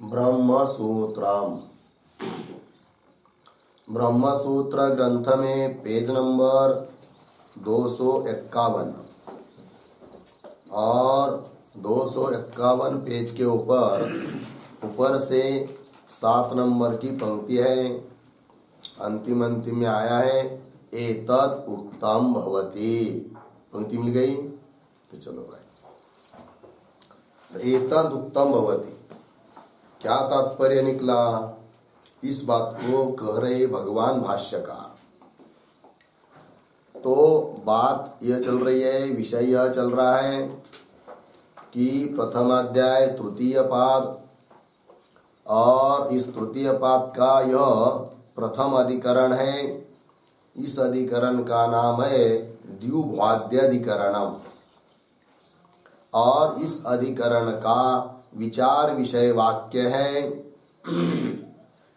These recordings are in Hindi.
ब्रह्मसूत्रम। ब्रह्मसूत्र ग्रंथ में पेज नंबर 251 और 251 पेज के ऊपर से 7 नंबर की पंक्ति है। अंतिम में आया है एतत् उक्तम भवति। पंक्ति मिल गई तो चलो भाई, एतत् उक्तम भवति क्या तात्पर्य निकला? इस बात को कह रहे भगवान भाष्यकार। तो बात यह चल रही है, विषय यह चल रहा है कि प्रथम अध्याय तृतीय पाद और इस तृतीय पाद का यह प्रथम अधिकरण है। इस अधिकरण का नाम है द्युभ्वाद्यधिकरणम और इस अधिकरण का विचार विषय वाक्य है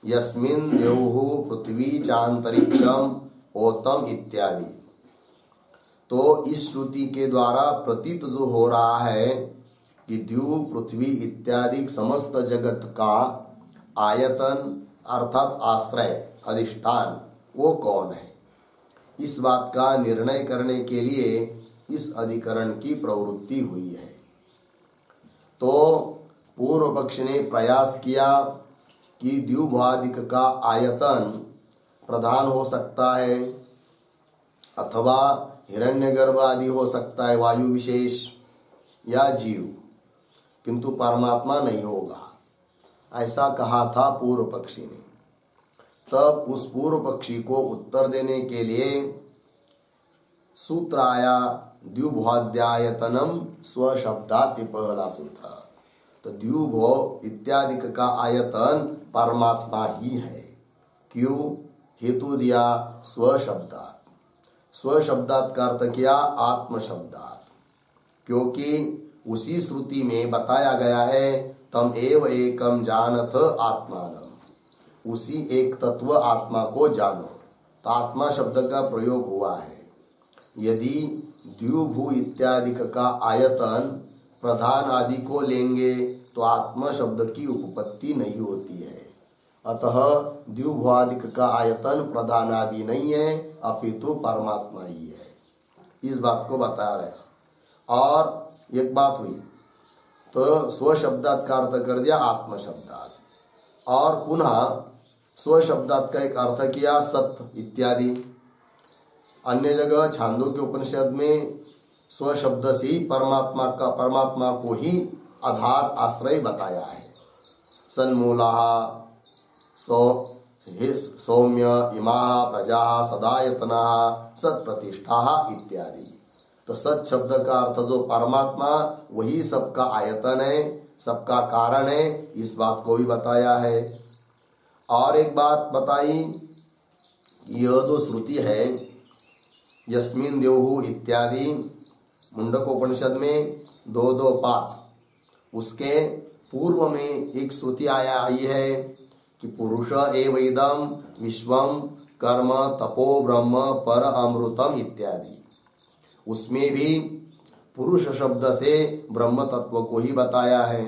यस्मिन् द्यौः पृथ्वी चांतरिक्षम ओतम इत्यादि। तो इस श्रुति के द्वारा प्रतीत जो हो रहा है कि द्यू पृथ्वी इत्यादि समस्त जगत का आयतन अर्थात आश्रय अधिष्ठान वो कौन है, इस बात का निर्णय करने के लिए इस अधिकरण की प्रवृत्ति हुई है। तो पूर्व पक्ष ने प्रयास किया कि द्युभादिक का आयतन प्रधान हो सकता है अथवा हिरण्यगर्भ आदि हो सकता है, वायु विशेष या जीव, किंतु परमात्मा नहीं होगा, ऐसा कहा था पूर्व पक्षी ने। तब उस पूर्व पक्षी को उत्तर देने के लिए सूत्र आया द्युभ्वाद्यायतनम स्वशब्दात्, पहला सूत्र। तो द्युभो इत्यादि का आयतन परमात्मा ही है। क्यों? हेतु दिया स्वशब्दात्। स्वशब्दात् का अर्थ किया आत्म शब्दात्, क्योंकि उसी श्रुति में बताया गया है तम एव एकम जानथ आत्मानम, उसी एक तत्व आत्मा को जानो। तो आत्मा शब्द का प्रयोग हुआ है। यदि द्युभु इत्यादि का आयतन प्रधान आदि को लेंगे तो आत्मा शब्द की उपपत्ति नहीं होती है। अतः द्युभुआदिक का आयतन प्रधान आदि नहीं है, अपितु परमात्मा ही है। इस बात को बता रहे। और एक बात हुई तो स्वशब्दात् का अर्थ कर दिया आत्म शब्दात् और पुनः स्वशब्दात् का एक अर्थ किया सत्य इत्यादि। अन्य जगह छांदोग्य उपनिषद में स्वशब्द से ही परमात्मा को ही आधार आश्रय बताया है। सन्मूलाः सौम्य इमाः प्रजाः सदायतनाः सत्प्रतिष्ठाः इत्यादि। तो सत शब्द का अर्थ जो परमात्मा वही सबका आयतन है, सबका कारण है, इस बात को भी बताया है। और एक बात बताई, यह जो श्रुति है यस्मिन् द्यौः इत्यादि मुंडकोपनिषद में 225, उसके पूर्व में एक श्रुति आई है कि पुरुष एव इदं विश्वम कर्म तपो ब्रह्म पर अमृतम इत्यादि। उसमें भी पुरुष शब्द से ब्रह्म तत्व को ही बताया है।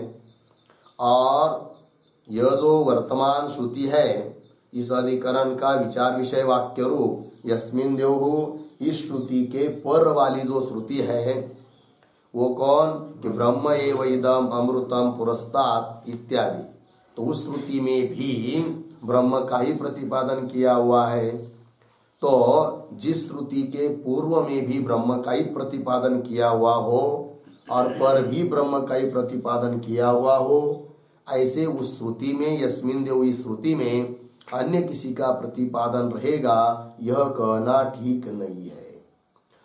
और यह जो वर्तमान श्रुति है इस अधिकरण का विचार विषय वाक्य रूप यस्मिन् द्यौः, इस श्रुति के पर वाली जो श्रुति है वो कौन कि ब्रह्म एव इदं अमृतम पुरस्तात् इत्यादि। तो उस श्रुति में भी ब्रह्म का ही प्रतिपादन किया हुआ है। तो जिस श्रुति के पूर्व में भी ब्रह्म का ही प्रतिपादन किया हुआ हो और पर भी ब्रह्म का ही प्रतिपादन किया हुआ हो, ऐसे उस श्रुति में यस्मिन् द्यौः इस श्रुति में अन्य किसी का प्रतिपादन रहेगा, यह कहना ठीक नहीं है।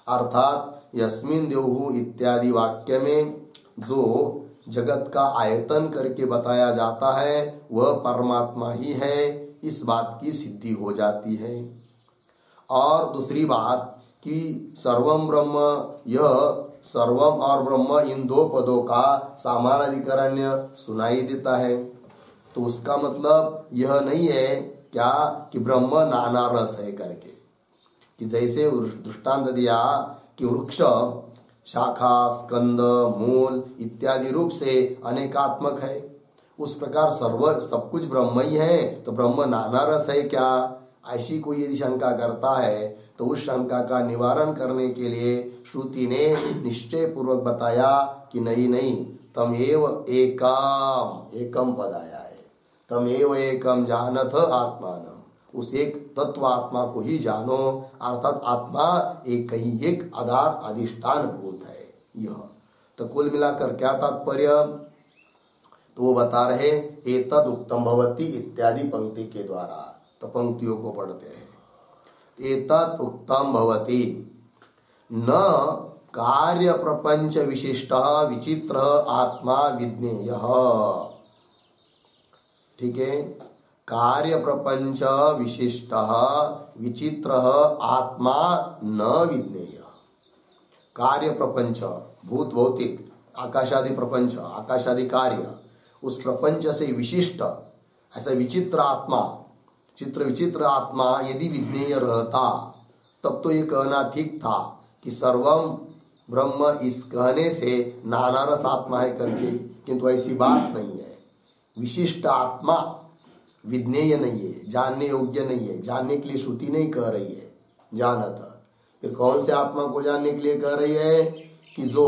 अर्थात यस्मिन् द्यौः इत्यादि वाक्य में जो जगत का आयतन करके बताया जाता है वह परमात्मा ही है, इस बात की सिद्धि हो जाती है। और दूसरी बात कि सर्वम ब्रह्म, यह सर्वम और ब्रह्म इन दो पदों का समान अधिकरण्य सुनाई देता है। तो उसका मतलब यह नहीं है क्या कि ब्रह्म नाना रस है करके, कि जैसे दृष्टांत दिया कि वृक्ष शाखा स्कंद मूल इत्यादि रूप से अनेकात्मक है, उस प्रकार सर्व सब कुछ ब्रह्म ही है, तो ब्रह्म नाना रस है क्या? ऐसी कोई यदि शंका करता है तो उस शंका का निवारण करने के लिए श्रुति ने निश्चय पूर्वक बताया कि नहीं नहीं, तमेव एकम, एकम पद आया है, तमेव एकम जानथ आत्मानम, उस एक तत्व आत्मा को ही जानो, अर्थात आत्मा एक ही एक आधार अधिष्ठान भूत है। यह तो कुल मिलाकर क्या तात्पर्य? तो वो बता रहे एतद उक्तम भवति इत्यादि पंक्ति के द्वारा। तो पंक्तियों को पढ़ते हैं। एतद उक्तम भवति न कार्य प्रपंच विशिष्ट विचित्र आत्मा विज्ञेय। ठीक है, कार्य प्रपंच विशिष्ट विचित्र आत्मा न विज्ञेय। कार्य प्रपंच भूत भौतिक आकाशादि प्रपंच, आकाशादि कार्य, उस प्रपंच से विशिष्ट ऐसा विचित्र आत्मा, चित्र विचित्र आत्मा यदि विज्ञेय रहता तब तो ये कहना ठीक था कि सर्वम ब्रह्म इस कहने से नाना रस आत्मा है करके, किंतु ऐसी बात नहीं है। विशिष्ट आत्मा विज्ञेय नहीं है, जानने योग्य नहीं है, जानने के लिए श्रुति नहीं कह रही है जानत। फिर कौन से आत्मा को जानने के लिए कह रही है? कि जो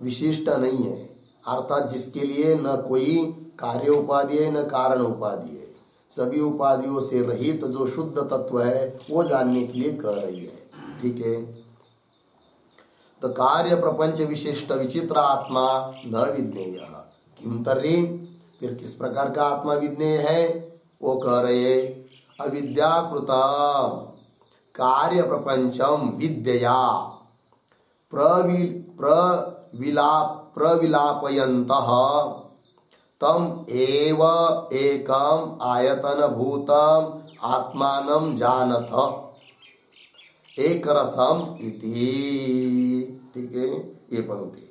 विशिष्ट नहीं है, अर्थात जिसके लिए न कोई कार्य उपाधि है न कारण उपाधि है, सभी उपाधियों से रहित जो शुद्ध तत्व है वो जानने के लिए कह रही है। ठीक है, तो कार्य प्रपंच विशिष्ट विचित्र आत्मा न विज्ञेय किम तर्हि, फिर किस प्रकार का आत्मा विज्ञेय है? वो कह रहे अविद्याकृता कार्य प्रपंचम विद्यया प्रविलापयन्तः तम एव एकम आयतन भूतम आत्मानं जानथ एक रसम इति। ठीक है, ये पंक्ति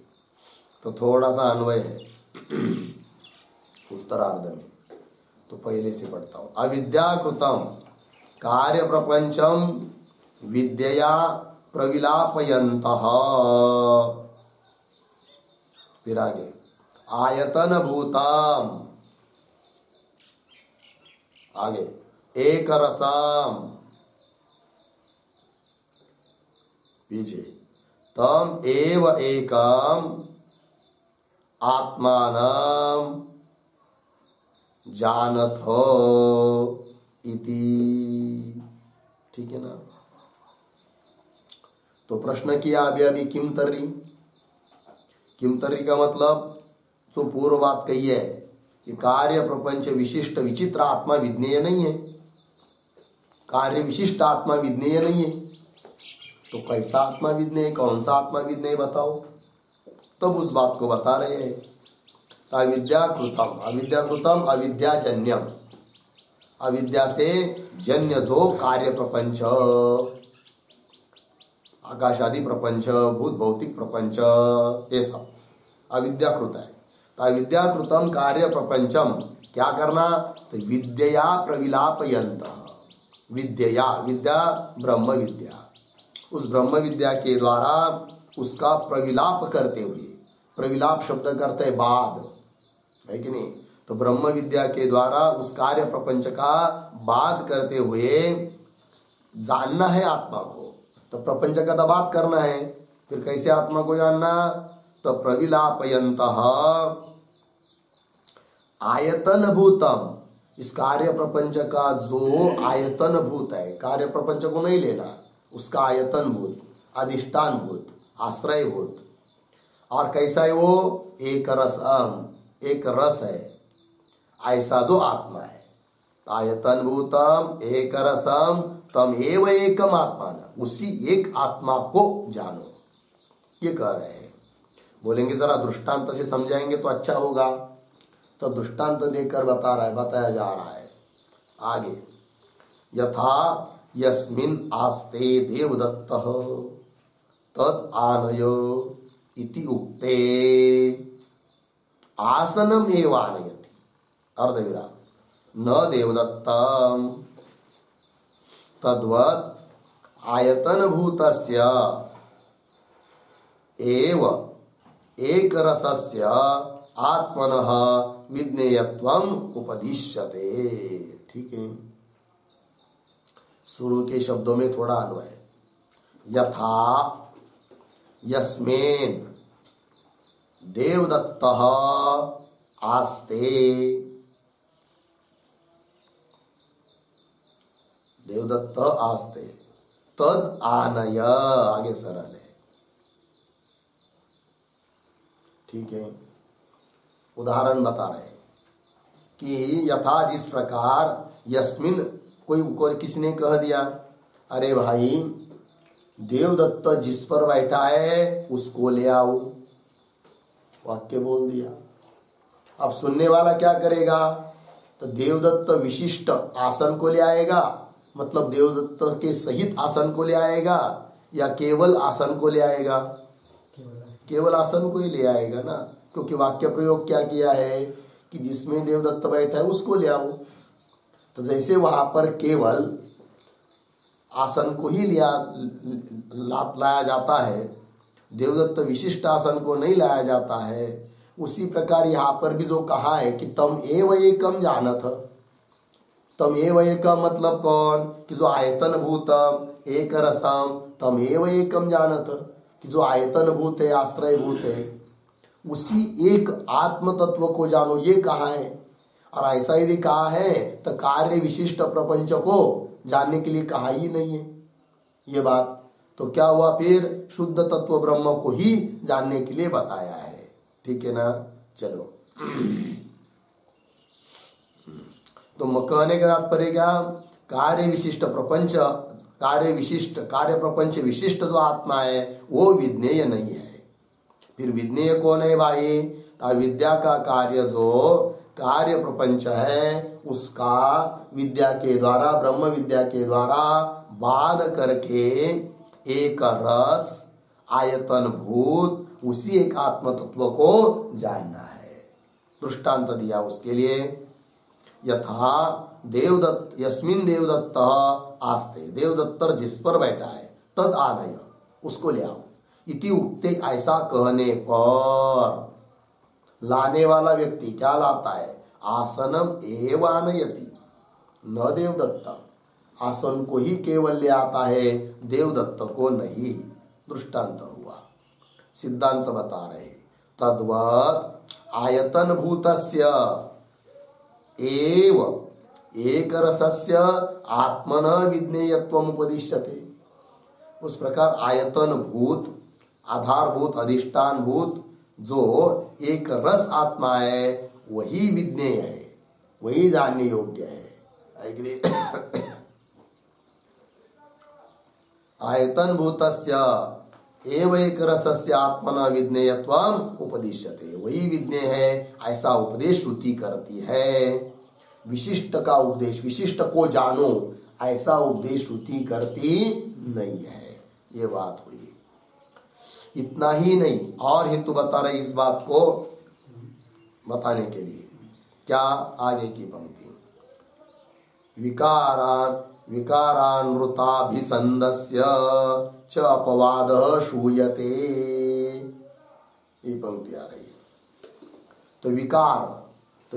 तो थोड़ा सा अन्वय है उत्तरार्ध में, तो पहले से पढ़ता हूं। अविद्याकृतम कार्य प्रपंचम विद्यया प्रविलापयन्तः, फिर आगे आयतन भूतम, आगे एक रसम, पीछे तम एव एकम आत्मानं जानथो इति। ठीक है ना? तो प्रश्न किया अभी अभी किम तर्री। किम तर्री का मतलब जो पूर्व बात कही है कि कार्य प्रपंच विशिष्ट विचित्र आत्मा विज्ञेय नहीं है, कार्य विशिष्ट आत्मा विज्ञेय नहीं है, तो कैसा आत्मा विज्ञेय, कौन सा आत्मा विज्ञेय बताओ? तब उस बात को बता रहे हैं। अविद्याकृतम, अविद्याकृतम अविद्याजन्यम, अविद्या से जन्य जो कार्य प्रपंच, आकाशादि प्रपंच, भूत भौतिक प्रपंच, ये सब अविद्याकृत है। तो अविद्याकृतम कार्य प्रपंचम क्या करना? तो विद्या प्रविलापयंत, विद्या, विद्या ब्रह्म विद्या, उस ब्रह्म विद्या के द्वारा उसका प्रविलाप करते हुए, प्रविलाप शब्द करते बाद है कि नहीं? तो ब्रह्म विद्या के द्वारा उस कार्य प्रपंच का बाद करते हुए जानना है आत्मा को। तो प्रपंच का तो बात करना है, फिर कैसे आत्मा को जानना? तो प्रविलापयन्तः आयतन भूतम, इस कार्य प्रपंच का जो आयतन भूत है, कार्य प्रपंच को नहीं लेना, उसका आयतन भूत, अधिष्ठान भूत, आश्रय भूत, और कैसा है वो? एक रसम, एक रस है, ऐसा जो आत्मा है। आयतन भूतम एक रसम तम एव एकम आत्मान, उसी एक आत्मा को जानो, ये कह रहे हैं। बोलेंगे जरा दृष्टांत से समझाएंगे तो अच्छा होगा, तो दृष्टांत देकर बताया जा रहा है आगे। यथा यस्मिन् आस्ते देवदत्तः तद आनय इति उक्ते आसनम एव आनयति, अर्धविराम, न देवदत्तम तद्वत् आयतन भूतस्य एव एक रसस्य आत्मनः विज्ञेयत्वम उपदिश्यते। ठीक है, शुरू के शब्दों में थोड़ा अन्वय। यथा यस्मेन देवदत्तः आस्ते, देवदत्त आस्ते तद आनय, आगे सरल है। ठीक है, उदाहरण बता रहे कि यथा जिस प्रकार, यस्मिन कोई किसी ने कह दिया, अरे भाई देवदत्त जिस पर बैठा है उसको ले आओ, वाक्य बोल दिया। अब सुनने वाला क्या करेगा, तो देवदत्त विशिष्ट आसन को ले आएगा, मतलब देवदत्त के सहित आसन को ले आएगा, या केवल आसन को ले आएगा? केवल आसन को ही ले आएगा ना, क्योंकि वाक्य प्रयोग क्या किया है कि जिसमें देवदत्त बैठा है उसको ले आओ। तो जैसे वहां पर केवल आसन को ही लाया जाता है, देवदत्त विशिष्ट आसन को नहीं लाया जाता है, उसी प्रकार यहाँ पर भी जो कहा है कि तम एव एकम जानत, तम एव एकम मतलब कौन, कि जो आयतन भूतम एक रसम तम एव एकम जानत, कि जो आयतन भूत है, आश्रय भूत है, उसी एक आत्म तत्व को जानो, ये कहा है। और ऐसा यदि कहा है तो कार्य विशिष्ट प्रपंच को जानने के लिए कहा ही नहीं है ये बात। तो क्या हुआ, फिर शुद्ध तत्व ब्रह्म को ही जानने के लिए बताया है। ठीक है ना, चलो। तो कहने का तात्पर्य क्या, कार्य विशिष्ट प्रपंच, कार्य प्रपंच विशिष्ट जो आत्मा है वो विज्ञेय नहीं है। फिर विज्ञेय कौन है भाई, विद्या का कार्य जो कार्य प्रपंच है उसका विद्या के द्वारा, ब्रह्म विद्या के द्वारा बाध करके एक रस आयतन भूत उसी एक आत्म तत्व को जानना है। दृष्टांत दिया उसके लिए, यथा देवदत्त यस्मिन देवदत्त आस्ते, देवदत्तर जिस पर बैठा है, तद आनय उसको ले आओ, इति उक्ते ऐसा कहने पर, लाने वाला व्यक्ति क्या लाता है, आसनम एव आनयति न देवदत्त, आसन को ही केवल ले आता है, देवदत्त को नहीं। दृष्टांत हुआ, सिद्धांत बता रहे, तद्वत् आयतन भूतस्य एव एक रसस्य आत्मन विज्ञेयत्वम उपदिश्यते। उस प्रकार आयतन भूत, आधारभूत, अधिष्ठान भूत जो एक रस आत्मा है वही विज्ञेय है, वही जानने योग्य है। आयतन भूतस्य एव एक रसस्य आत्मना विज्ञेयत्वम उपदिश्यते, वही विज्ञेय है, ऐसा उपदेश श्रुति करती है। विशिष्ट का उपदेश, विशिष्ट को जानो, ऐसा उपदेश श्रुति करती नहीं है। ये बात हुई। इतना ही नहीं, और हेतु बता रहे इस बात को बताने के लिए। क्या, आगे की पंक्ति, विकारान्मृताभिसंदस्य च अपवादः श्रूयते, ये पंक्ति आ रही है। तो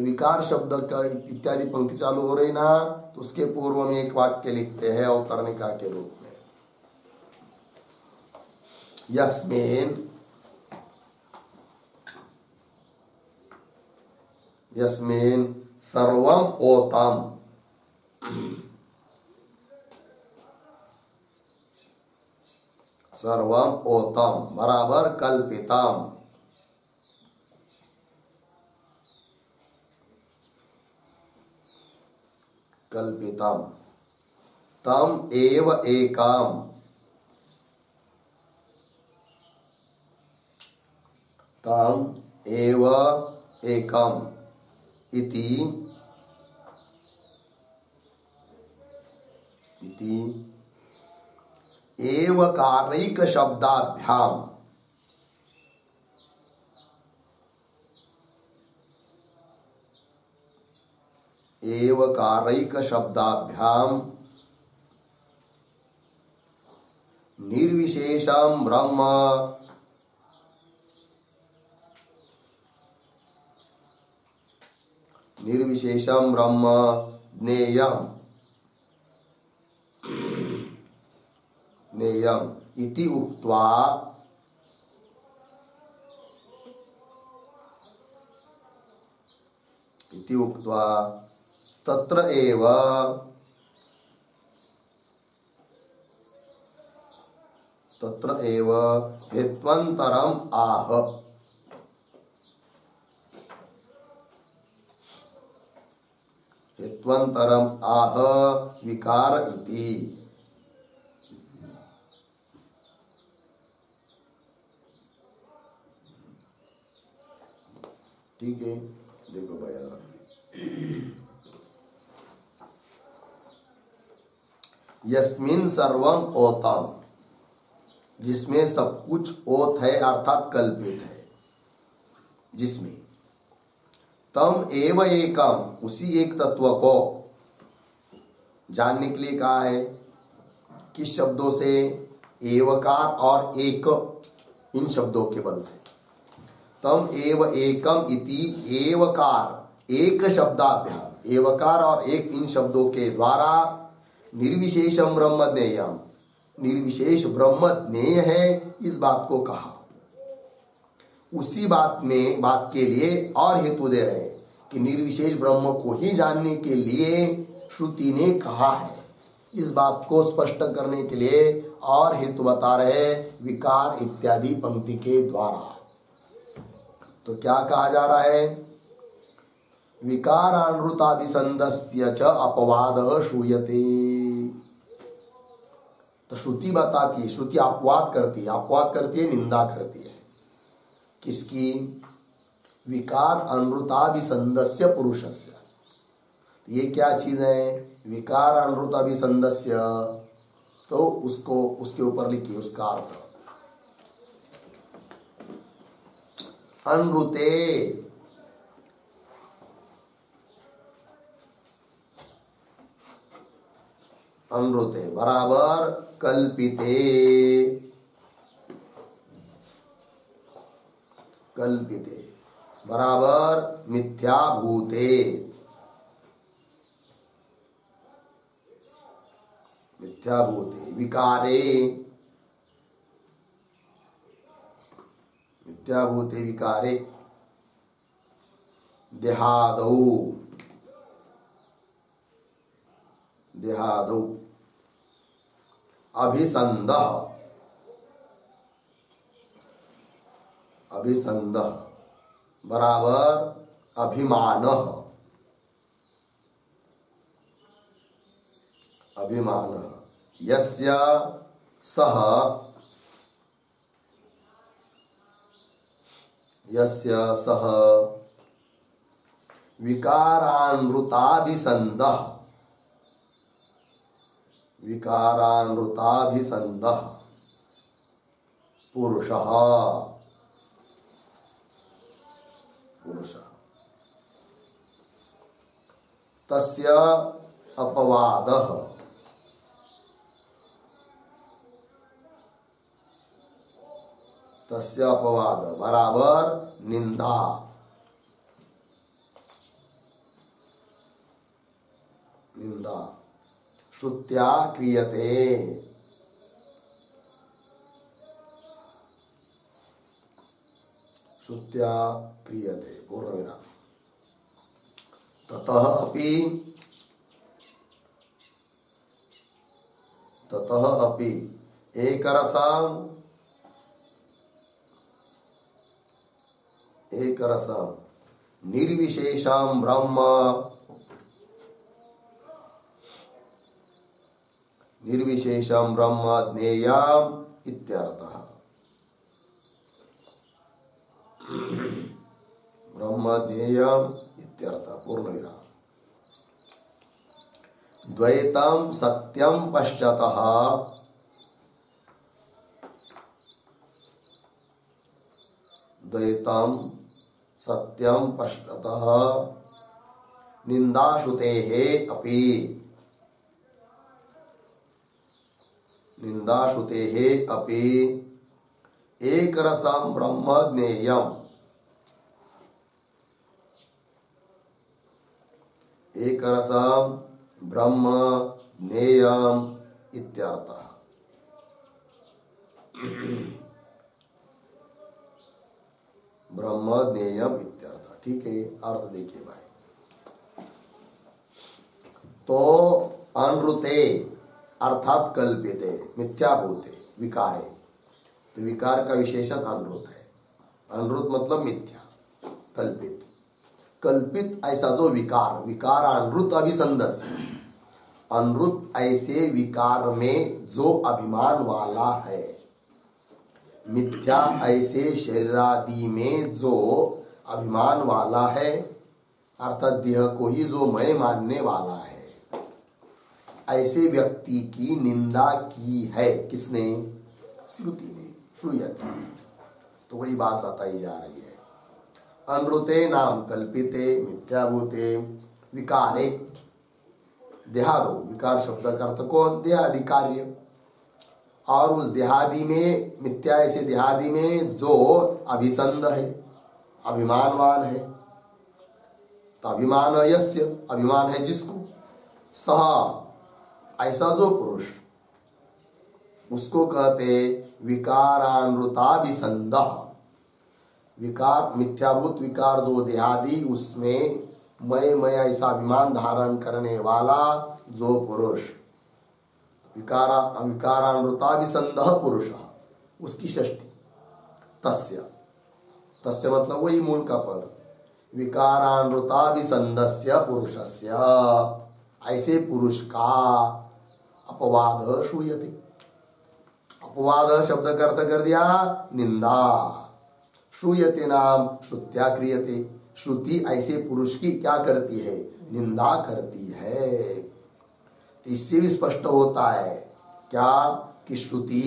विकार शब्द का इत्यादि पंक्ति चालू हो रही ना, तो उसके पूर्व में एक वाक्य लिखते हैं अवतरणिका के रूप में, यस्मिन् सर्वम ओतम, सर्वम ओतम बराबर कल्पितम, कल्पितम तम एव एकम, तम एव एकम इति एवकारैक शब्दाभ्याम, एवकारैक शब्दाभ्याम निर्विशेषम ब्रह्म निर्विशेषम ब्रह्म ज्ञेयम ज्ञेयम इति उक्त्वा तत्र एव हेत्वन्तरम आह। हेत्वन्तरम आह विकार इति। ठीक है, देखो भाई यार, यस्मिन सर्वम ओतम, जिसमें सब कुछ ओत है अर्थात कल्पित है, जिसमें तम एव एकम, उसी एक तत्व को जानने के लिए कहा है। किस शब्दों से? एवकार और एक, इन शब्दों के बल से। तम एव एकम इति एवकार, एक शब्दाभ्याम, एवकार और एक, इन शब्दों के द्वारा निर्विशेषम ब्रह्म ज्ञेयम, निर्विशेष ब्रह्म ज्ञेय है, इस बात को कहा। उसी बात के लिए और हेतु दे रहे हैं कि निर्विशेष ब्रह्म को ही जानने के लिए श्रुति ने कहा है। इस बात को स्पष्ट करने के लिए और हेतु बता रहे विकार इत्यादि पंक्ति के द्वारा। तो क्या कहा जा रहा है? विकारानृतादिसंदस्य च अपवादः श्रूयते। तो श्रुति बताती है, श्रुति अपवाद करती है, अपवाद करती है, निंदा करती है। किसकी? विकार अनृताभिसंदस्य पुरुषस्य। ये क्या चीज है? विकार अनृताभिसंदस्य, तो उसको उसके ऊपर लिखिए उसका अर्थ। अनृते, अनृते बराबर कल्पिते, कल्पिते बराबर मिथ्याभूते, मिथ्याभूते विकारे, मिथ्याभूते विकारे देहादौ, देहादौ अभिसंदः, अभिसंदः बराबर अभिमानः, अभिमानः यस्य सः, यस्य सः विकारानृताभिसंदः, विकारानृताभिसंदः पुरुषः, पुरुषः तस्य अपवादः, तस्य अपवाद बराबर निंदा, निंदा श्रुत्या क्रियते, श्रुत्या क्रियते पूर्णविराम। ततः अपि, ततः अपि एकरसम, एकरसम निर्विशेषम ब्रह्म, निर्विशेषम ब्रह्म ज्ञेयम इत्यर्थः। ब्रह्म ज्ञेयम इत्यर्थः पूर्णविराम। द्वैतम सत्यम पश्यतः, द्वैतम सत्यम पश्यतः निंदाश्रुतेः अपि, निंदाश्रुतेः अपि एकरसं ब्रह्म ज्ञेयम्, एक रसम ब्रह्म ज्ञेयम इत्यर्थः। ब्रह्म ज्ञेयम इत्यर्थ। ठीक है, अर्थ देखिए भाई। तो अनृते अर्थात कल्पिते मिथ्याभूते विकारे, तो विकार का विशेषण अनृत है। अनृत मतलब मिथ्या, कल्पित। कल्पित ऐसा जो विकार, विकार अनृत अभिसंदस्य, अनृत ऐसे विकार में जो अभिमान वाला है, मिथ्या ऐसे शरीरादि में जो अभिमान वाला है, अर्थात देह को ही जो मैं मानने वाला है, ऐसे व्यक्ति की निंदा की है। किसने? श्रुति ने, श्रूयते। तो वही बात बताई जा रही है। अनृते नाम कल्पिते मिथ्याभूते विकारे, देहादो, विकार शब्द का अर्थ कौन? देहादि कार्य। और उस देहादि में, मिथ्या ऐसे देहादि में जो अभिसंध है, अभिमानवान है, तो अभिमान यस्य, अभिमान है जिसको, सह ऐसा जो पुरुष, उसको कहते विकारानृताभिसंध। विकार, मिथ्याभूत विकार जो देहादि, उसमें मैं ऐसा अभिमान धारण करने वाला जो पुरुष, विकारानृताभिसंध पुरुष, उसकी षष्ठी। तस्य, तस्य मतलब वही मूल का पद, विकारानृताभिसंधस्य पुरुषस्य, ऐसे पुरुष का अपवाद श्रूयते। अपवाद शब्द का अर्थ कर दिया निंदा। श्रूयते नाम श्रुत्या क्रियते, श्रुति ऐसे पुरुष की क्या करती है? निंदा करती है। तो इससे भी स्पष्ट होता है क्या कि श्रुति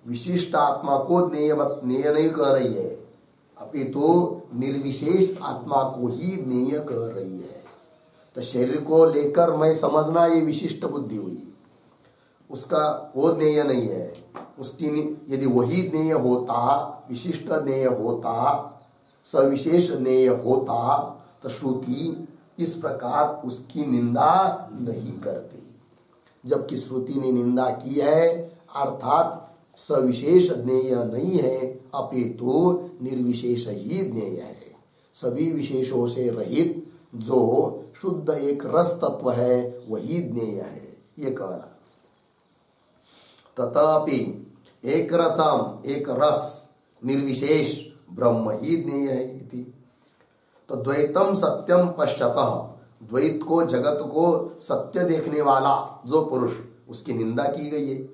विशिष्ट आत्मा को ज्ञेय नहीं कर रही है, अपितु निर्विशेष आत्मा को ही ज्ञेय कर रही है। तो शरीर को लेकर मैं समझना, ये विशिष्ट बुद्धि हुई, उसका वो ज्ञेय नहीं है। उसकी यदि वही ज्ञेय होता, विशिष्ट ज्ञेय होता, सविशेष ज्ञेय होता, तो श्रुति इस प्रकार उसकी निंदा नहीं करती। जबकि श्रुति ने निंदा की है, अर्थात सविशेष ज्ञेय नहीं है, अपितु निर्विशेष ही ज्ञेय है। सभी विशेषों से रहित जो शुद्ध एक रस तत्व है, वही ज्ञेय है, ये कहना। तथापि एक रसम, एक रस निर्विशेष ब्रह्म ही ज्ञेय है इति। तो द्वैतम सत्यम पश्यतः, द्वैत को, जगत को सत्य देखने वाला जो पुरुष, उसकी निंदा की गई है,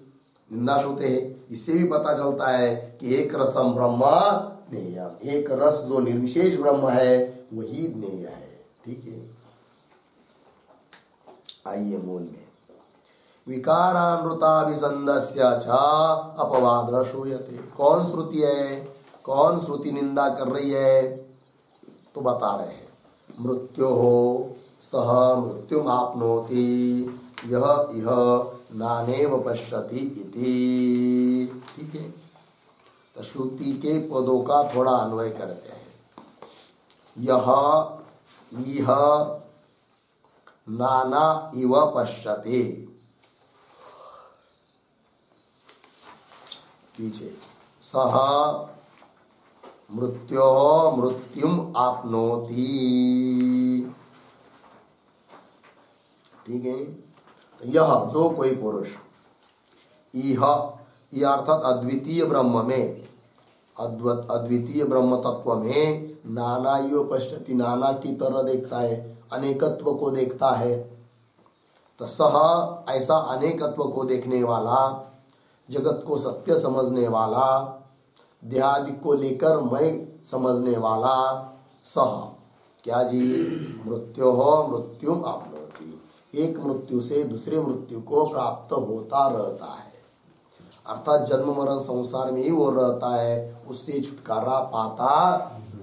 निंदा श्रुते है। इससे भी पता चलता है कि एक रसम ब्रह्म ज्ञेय, एक रस जो निर्विशेष ब्रह्म है वही ज्ञेय है। ठीक है, आइए मूल में। विकारानृताभिसंधस्य च अपवाद श्रूयते। कौन श्रुति है, कौन श्रुति निंदा कर रही है? तो बता रहे हैं, मृत्यो हो सह मृत्युम आपनोति यह इह नानेव पश्यति इति। ठीक है, तो श्रुति के पदों का थोड़ा अन्वय करते हैं। यह इह नाना इव पश्यति, पीछे सह मृत्यो मृत्युम आपनोति। ठीक है, तो यह जो कोई पुरुष, इह, यह अर्थात अद्वितीय ब्रह्म में, अद्वितीय ब्रह्म तत्व में नाना इव पश्यति, नाना की तरह देखता है, अनेकत्व को देखता है। तो सह ऐसा अनेकत्व को देखने वाला, जगत को सत्य समझने वाला, देहादि को लेकर मैं समझने वाला, सह क्या जी? मृत्यो हो मृत्युम आपनोति, एक मृत्यु से दूसरे मृत्यु को प्राप्त होता रहता है, अर्थात जन्म मरण संसार में ही वो रहता है, उससे छुटकारा पाता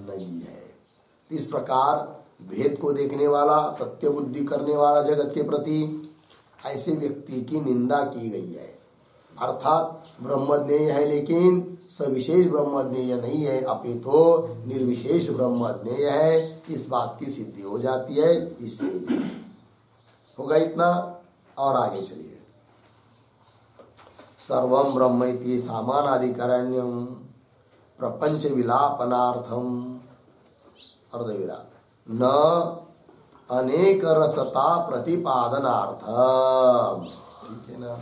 नहीं है। इस प्रकार भेद को देखने वाला, सत्य बुद्धि करने वाला जगत के प्रति, ऐसे व्यक्ति की निंदा की गई है। अर्थात ब्रह्मज्ञेय है लेकिन सविशेष ब्रह्मज्ञेय नहीं है, अपितु निर्विशेष ब्रह्मज्ञेय है। इस बात की सिद्धि हो जाती है इससे भी। होगा इतना। और आगे चलिए, सर्वम ब्रह्म इति सामानाधिकरण्यम प्रपंच विलापनार्थम अर्धविराम न अनेक रसता प्रतिपादनार्थम। ठीक है ना।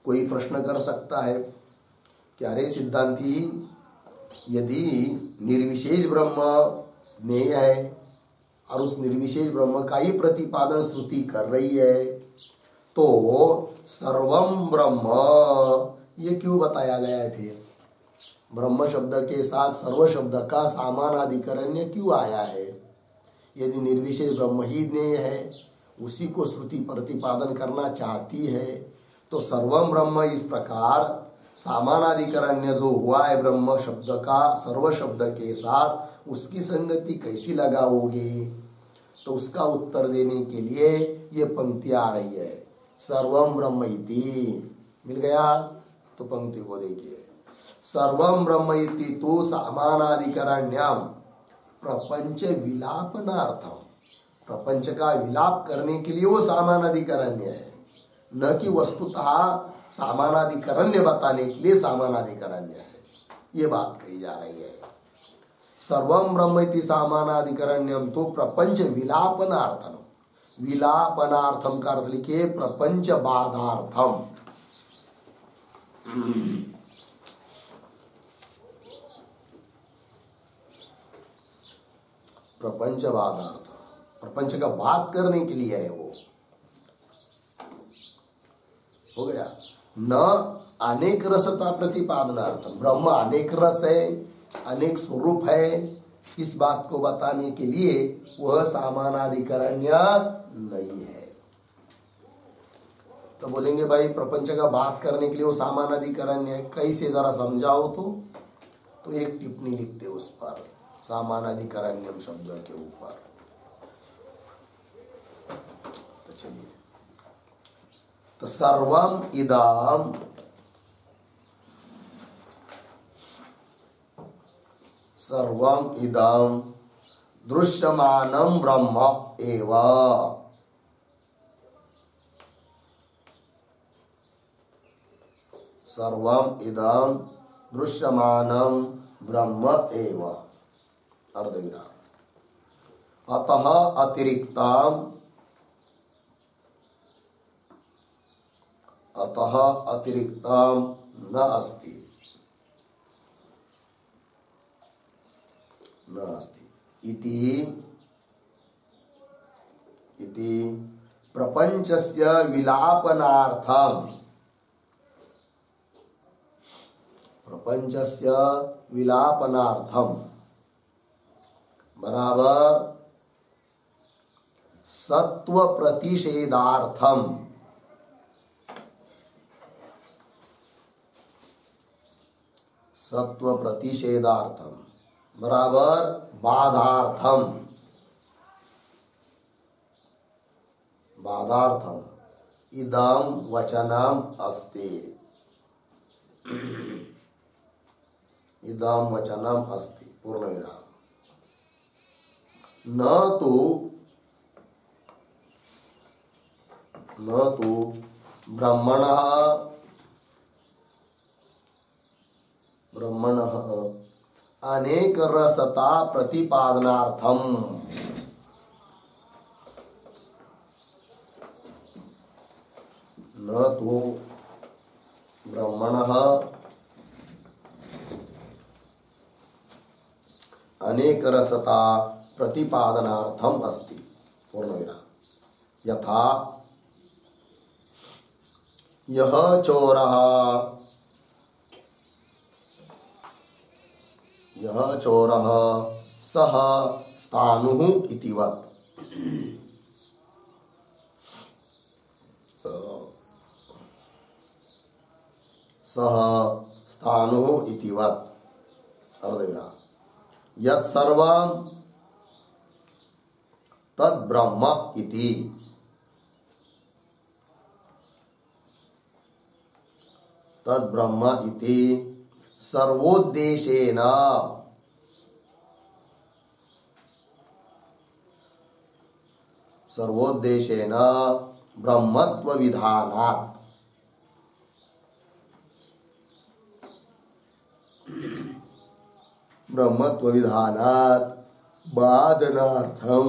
कोई प्रश्न कर सकता है कि अरे सिद्धांती, यदि निर्विशेष ब्रह्म ज्ञेय है और उस निर्विशेष ब्रह्म का ही प्रतिपादन श्रुति कर रही है, तो सर्वम ब्रह्म ये क्यों बताया गया है? फिर ब्रह्म शब्द के साथ सर्व शब्द का सामानाधिकरण्य क्यों आया है? यदि निर्विशेष ब्रह्म ही ज्ञेय है, उसी को श्रुति प्रतिपादन करना चाहती है, तो सर्वम ब्रह्म इस प्रकार सामानाधिकरण्य जो हुआ है ब्रह्म शब्द का सर्व शब्द के साथ, उसकी संगति कैसी लगाओगे? तो उसका उत्तर देने के लिए ये पंक्ति आ रही है, सर्वम ब्रह्म इति। मिल गया? तो पंक्ति को देखिए, सर्वम ब्रह्म इति तो सामानाधिकरण्यम प्रपंच विलापनार्थम। प्रपंच का विलाप करने के लिए वो सामानाधिकरण्य है, न कि वस्तुतः सामानाधिकरण्य बताने के लिए सामानाधिकरण्य है। ये बात कही जा रही है। सर्वम ब्रह्म इति सामानाधिकरण्यम तो प्रपंच विलापनार्थम। विलापनार्थम का अर्थ लिखिए प्रपंच बाधार्थम। प्रपंच बाधार्थ, प्रपंच का बात करने के लिए है वो। हो गया। न अनेक रसता प्रतिपादनार्थम, ब्रह्म अनेक रस है, अनेक स्वरूप है, इस बात को बताने के लिए वह सामानाधिकरण्य नहीं है। तो बोलेंगे भाई प्रपंच का बात करने के लिए वो सामानाधिकरण्य है, कैसे जरा समझाओ तो एक टिप्पणी लिखते उस पर, सामानाधिकरण्यम शब्द के ऊपर। तो चलिए, तो सर्वम इदम दृश्यमानं ब्रह्म एव। सर्वम इदम दृश्यमानं ब्रह्म एव अर्धविराम। अतः अतिरिक्तम न अस्ति इति प्रपंचस्य विलापनार्थम बराबर सत्व प्रतिषेधार्थम बराबर बाधार्थम इदम वचनम अस्ति। इदम वचनम अस्ति पूर्ण विराम। न तो ब्रह्मणः अनेक रसता प्रतिपादनार्थम। न तो ब्रह्मणः अनेक रसता प्रतिपादनार्थम अस्ति पूर्णविराम। यथा यह चोरः सः स्थाणुः इतिवत्। सः स्थाणुः इतिवत् अर्धविराम। यत् सर्वं तद् ब्रह्म इति। तद् ब्रह्म इति सर्वोद्देशेन सर्वोद्देशेन ब्रह्मत्व विधानात्। ब्रह्मत्व विधानात् बाधनार्थम।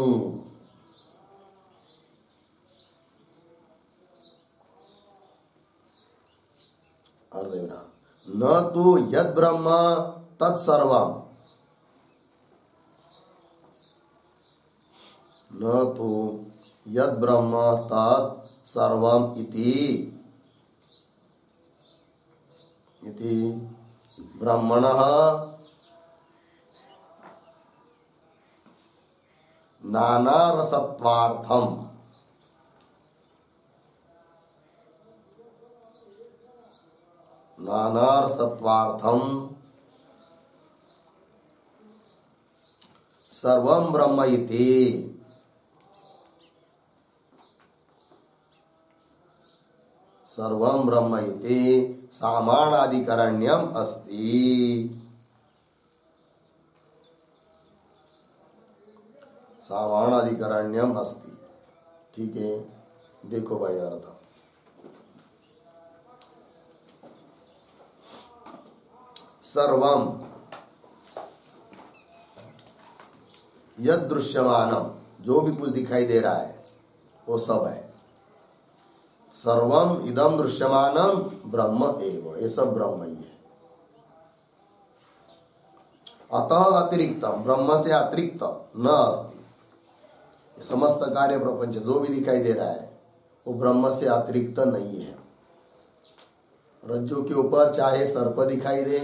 अर्धविराम। न तो यद ब्रह्म तत्सर्वम, न तो यद ब्रह्म तत्सर्वम इति ब्रह्मणः नानारसत्वार्थम, नानारसत्वार्थम सर्वं ब्रह्म इति, सर्वं ब्रह्म इति सामानाधिकरण्यम अस्ति। सामानाधिकरण्यम अस्ति। ठीक है, देखो भाई अर्थ। सर्वम यद दृश्यमानम, जो भी कुछ दिखाई दे रहा है वो सब है। सर्वम इदम दृश्यमानम ब्रह्म एव, ये सब ब्रह्म ही है। अतः अतिरिक्तम, ब्रह्म से अतिरिक्त न अस्ति। समस्त कार्य प्रपंच जो भी दिखाई दे रहा है वो ब्रह्म से अतिरिक्त नहीं है। रज्जु के ऊपर चाहे सर्प दिखाई दे,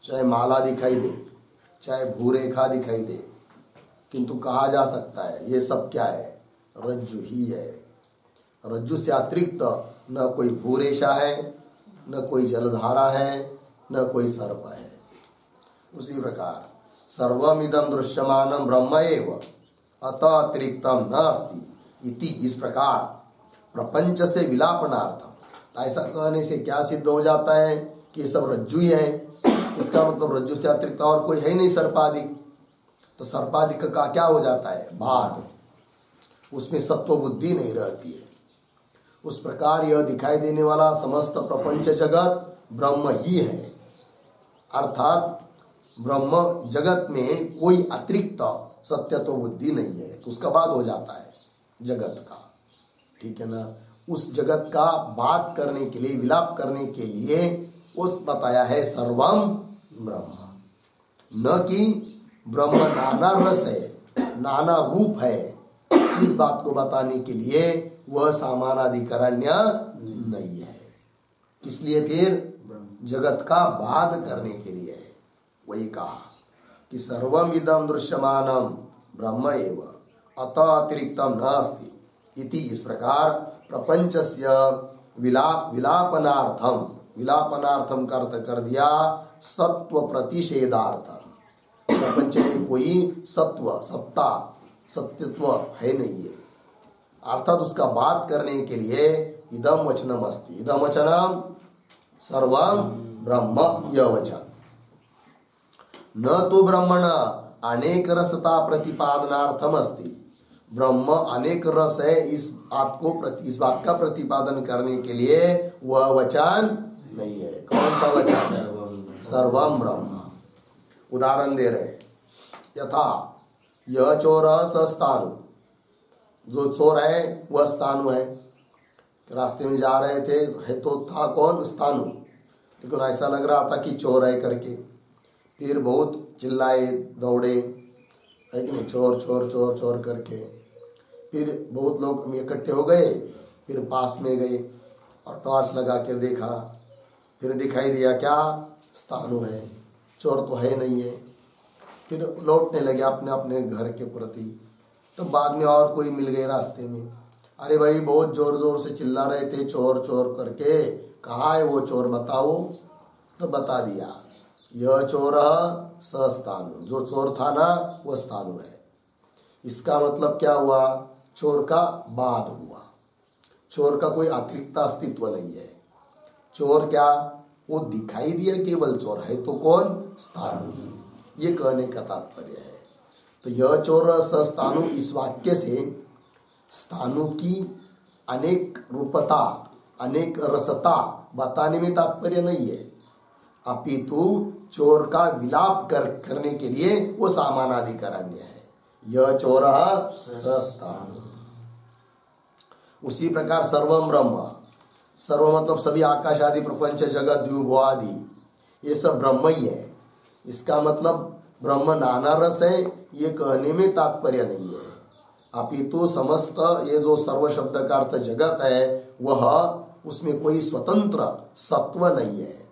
चाहे माला दिखाई दे, चाहे भूरेखा दिखाई दे, किंतु कहा जा सकता है ये सब क्या है? रज्जु ही है। रज्जु से अतिरिक्त न कोई भूरेशा है, न कोई जलधारा है, न कोई सर्प है। उसी प्रकार सर्वमिदं दृश्यमानं ब्रह्म एव अतः अतिरिक्तम न अस्ति इति, इस प्रकार प्रपंच से विलापनार्थम। ऐसा कहने से क्या सिद्ध हो जाता है कि ये सब रज्जु ही है। इसका मतलब रज्जु से अतिरिक्त और कोई है नहीं सर्पादिक। तो सर्पादिक का क्या हो जाता है? बाध। उसमें सत्व बुद्धि नहीं रहती है। उस प्रकार यह दिखाई देने वाला समस्त प्रपंच जगत ब्रह्म ही है। अर्थात ब्रह्म जगत में कोई अतिरिक्त सत्यत्व बुद्धि नहीं है, तो उसका बाद हो जाता है जगत का। ठीक है ना? उस जगत का बात करने के लिए, विलाप करने के लिए उस बताया है सर्वम ब्रह्म, न कि ब्रह्म नाना रस है, नाना रूप है। इस बात को बताने के लिए वह सामानाधिकरण्य नहीं है। इसलिए फिर जगत का बाध करने के लिए है। वही कहा कि सर्वम इदं दृश्यमानं ब्रह्म एव अतः अतिरिक्तम न अस्ति इति, इस प्रकार प्रपंचस्य विलापनार्थम, विलापनार्थम का अर्थ कर दिया सत्व प्रतिषेधार्थम। प्रपंच में कोई सत्व, सत्ता, सत्यत्व है नहीं है। अर्थात उसका बात करने के लिए इदम वचनम अस्ति। इदम वचनम सर्वम ब्रह्म, यह वचन। न तो ब्रह्मण अनेक रसता प्रतिपादनार्थम अस्ति। ब्रह्म अनेक रस है, इस बात का प्रतिपादन करने के लिए वह वचन नहीं है। कौन सा वचन? सर्वम ब्रह्म। उदाहरण दे रहे, यथा यह चोर स स्थानु, जो चोर है वह स्थानु है। रास्ते में जा रहे थे, है तो था कौन? स्थानु। लेकिन ऐसा लग रहा था कि चोर है करके। फिर बहुत चिल्लाए, दौड़े, है कि नहीं? चोर चोर चोर चोर करके। फिर बहुत लोग इकट्ठे हो गए। फिर पास में गए और टॉर्च लगा कर देखा। फिर दिखाई दिया क्या? स्थानु है, चोर तो है नहीं है। फिर लौटने लगे अपने अपने घर के प्रति। तो बाद में और कोई मिल गए रास्ते में। अरे भाई, बहुत जोर जोर से चिल्ला रहे थे चोर चोर करके, कहाँ है वो चोर, बताओ। तो बता दिया, यह चोर स स्थानु, जो चोर था ना वह स्थानु है। इसका मतलब क्या हुआ? चोर का बाध हुआ। चोर का कोई अतिरिक्त अस्तित्व नहीं है। चोर क्या? वो दिखाई दिया केवल चोर है तो कौन? स्थानु ही। ये कहने का तात्पर्य है। तो यह चोर स स्थानु, इस वाक्य से स्थानु की अनेक रूपता, अनेक रसता बताने में तात्पर्य नहीं है, अपितु चोर का विलाप करने के लिए वो सामानाधिकरण्य है। यह चोर स्थानु। उसी प्रकार सर्वम ब्रह्म, सर्व मतलब सभी आकाश आदि प्रपंच जगत द्युभ आदि ये सब ब्रह्म ही है। इसका मतलब ब्रह्म नाना रस है ये कहने में तात्पर्य नहीं है, अपितु समस्त ये जो सर्व शब्द का अर्थ जगत है वह उसमें कोई स्वतंत्र सत्व नहीं है,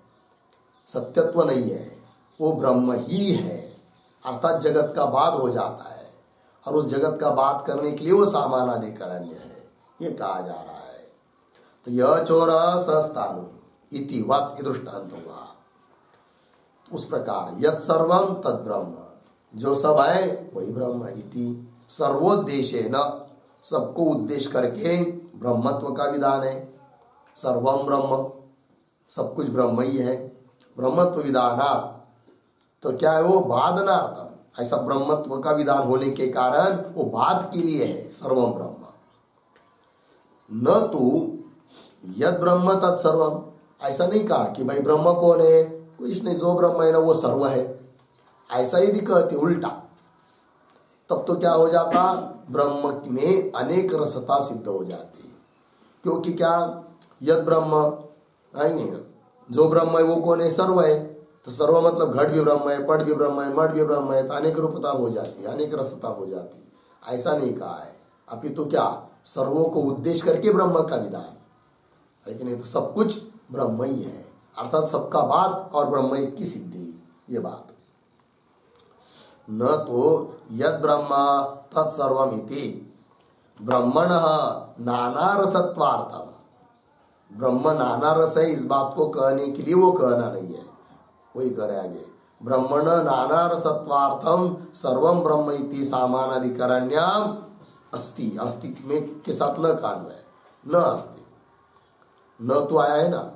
सत्यत्व नहीं है, वो ब्रह्म ही है। अर्थात जगत का बाद हो जाता है और उस जगत का बात करने के लिए वो सामानाधिकरण्य है, ये कहा जा रहा है। तो यह चोर सस्थानु इति वत दृष्टांत हुआ। उस प्रकार यत् सर्वम तद ब्रह्म, जो सब है वही ब्रह्म इति सर्वोद्देश्य न, सबको उद्देश्य करके ब्रह्मत्व का विधान है। सर्वम ब्रह्म, सब कुछ ब्रह्म ही है। ब्रह्मत्व विधानात् तो क्या है वो बाधनार्थम, ऐसा ब्रह्मत्व का विधान होने के कारण वो बाध के लिए है सर्वम ब्रह्म। न तो यद ब्रह्म तत्सर्वम, ऐसा नहीं कहा कि भाई ब्रह्म कौन है, कुछ नहीं, जो ब्रह्म है ना वो सर्व है, ऐसा यदि कहते उल्टा तब तो क्या हो जाता, ब्रह्म में अनेक रसता सिद्ध हो जाती। क्योंकि क्या यद ब्रह्म आएंगे, जो ब्रह्म है वो कौन है, सर्व है। तो सर्व मतलब घट भी ब्रह्म है, पट भी ब्रह्म है, मठ भी ब्रह्म है, तो अनेक रूपता हो जाती, अनेक रसता हो जाती। ऐसा नहीं कहा है, अपितु क्या सर्वों को उद्देश्य करके ब्रह्म का विधान है कि नहीं। तो सब कुछ ब्रह्म ही है, अर्थात सबका बात और ब्रह्म एक की सिद्धि, ये बात। न तो यद ब्रह्म तत्सर्वमिति ब्रह्मणः नाना रसत्वार्थम, ब्रह्म नाना रस है इस बात को कहने के लिए वो कहना नहीं है, वही कह रहे आगे। ब्रह्मण नाना रसत्वार्थम सर्वम ब्रह्म इति सामानाधिकरण्याम अस्ति, अस्ति में के साथ न कान्वय, न अस्ति, न तो आया है ना।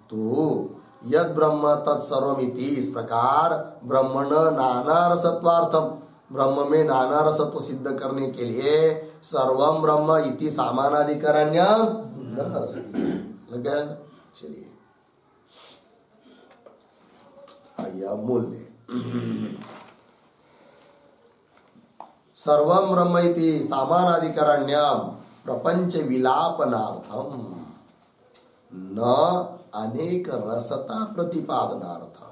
तो यद ब्रह्म तत्सर्वमिति, इस प्रकार ब्रह्मण नाना रसत्वार्थम, ब्रह्म में नाना रसत्व सिद्ध करने के लिए सर्वम ब्रह्म इति सामानाधिकरण्यम न अस्ति। लग गया? चलिए आइए मूल्य। सर्वम ब्रह्म इति सामानाधिकरण्यम प्रपंच विलापनार्थम न अनेक रसता प्रतिपादनार्थम।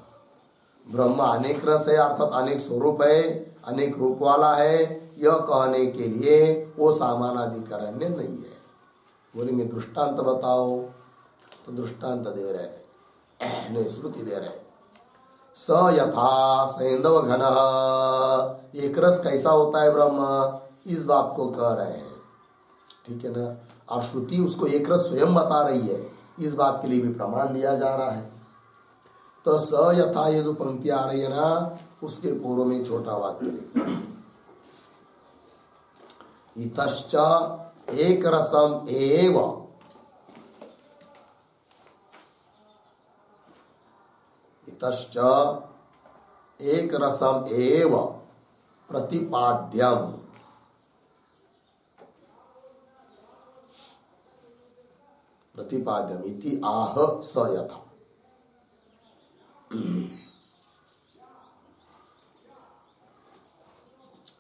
ब्रह्म अनेक रस है अर्थात अनेक स्वरूप है, अनेक रूप वाला है, यह कहने के लिए वो सामानाधिकरण्य नहीं है। बोलेंगे दृष्टांत बताओ, तो दृष्टांत दे रहे नहीं, श्रुति दे रहे। स यथा सैंधव घन, एक रस कैसा होता है ब्रह्म, इस बात को कह रहे हैं, ठीक है ना। और श्रुति उसको एक रस स्वयं बता रही है, इस बात के लिए भी प्रमाण दिया जा रहा है। तो स यथा ये जो पंक्ति आ रही है ना, उसके पूर्व में छोटा वाक्य लिखा है, इतश्च एक रसम एव, इतश्च एक रसम एव प्रतिपाद्यम, प्रतिपाद्यम इति आह स यथा।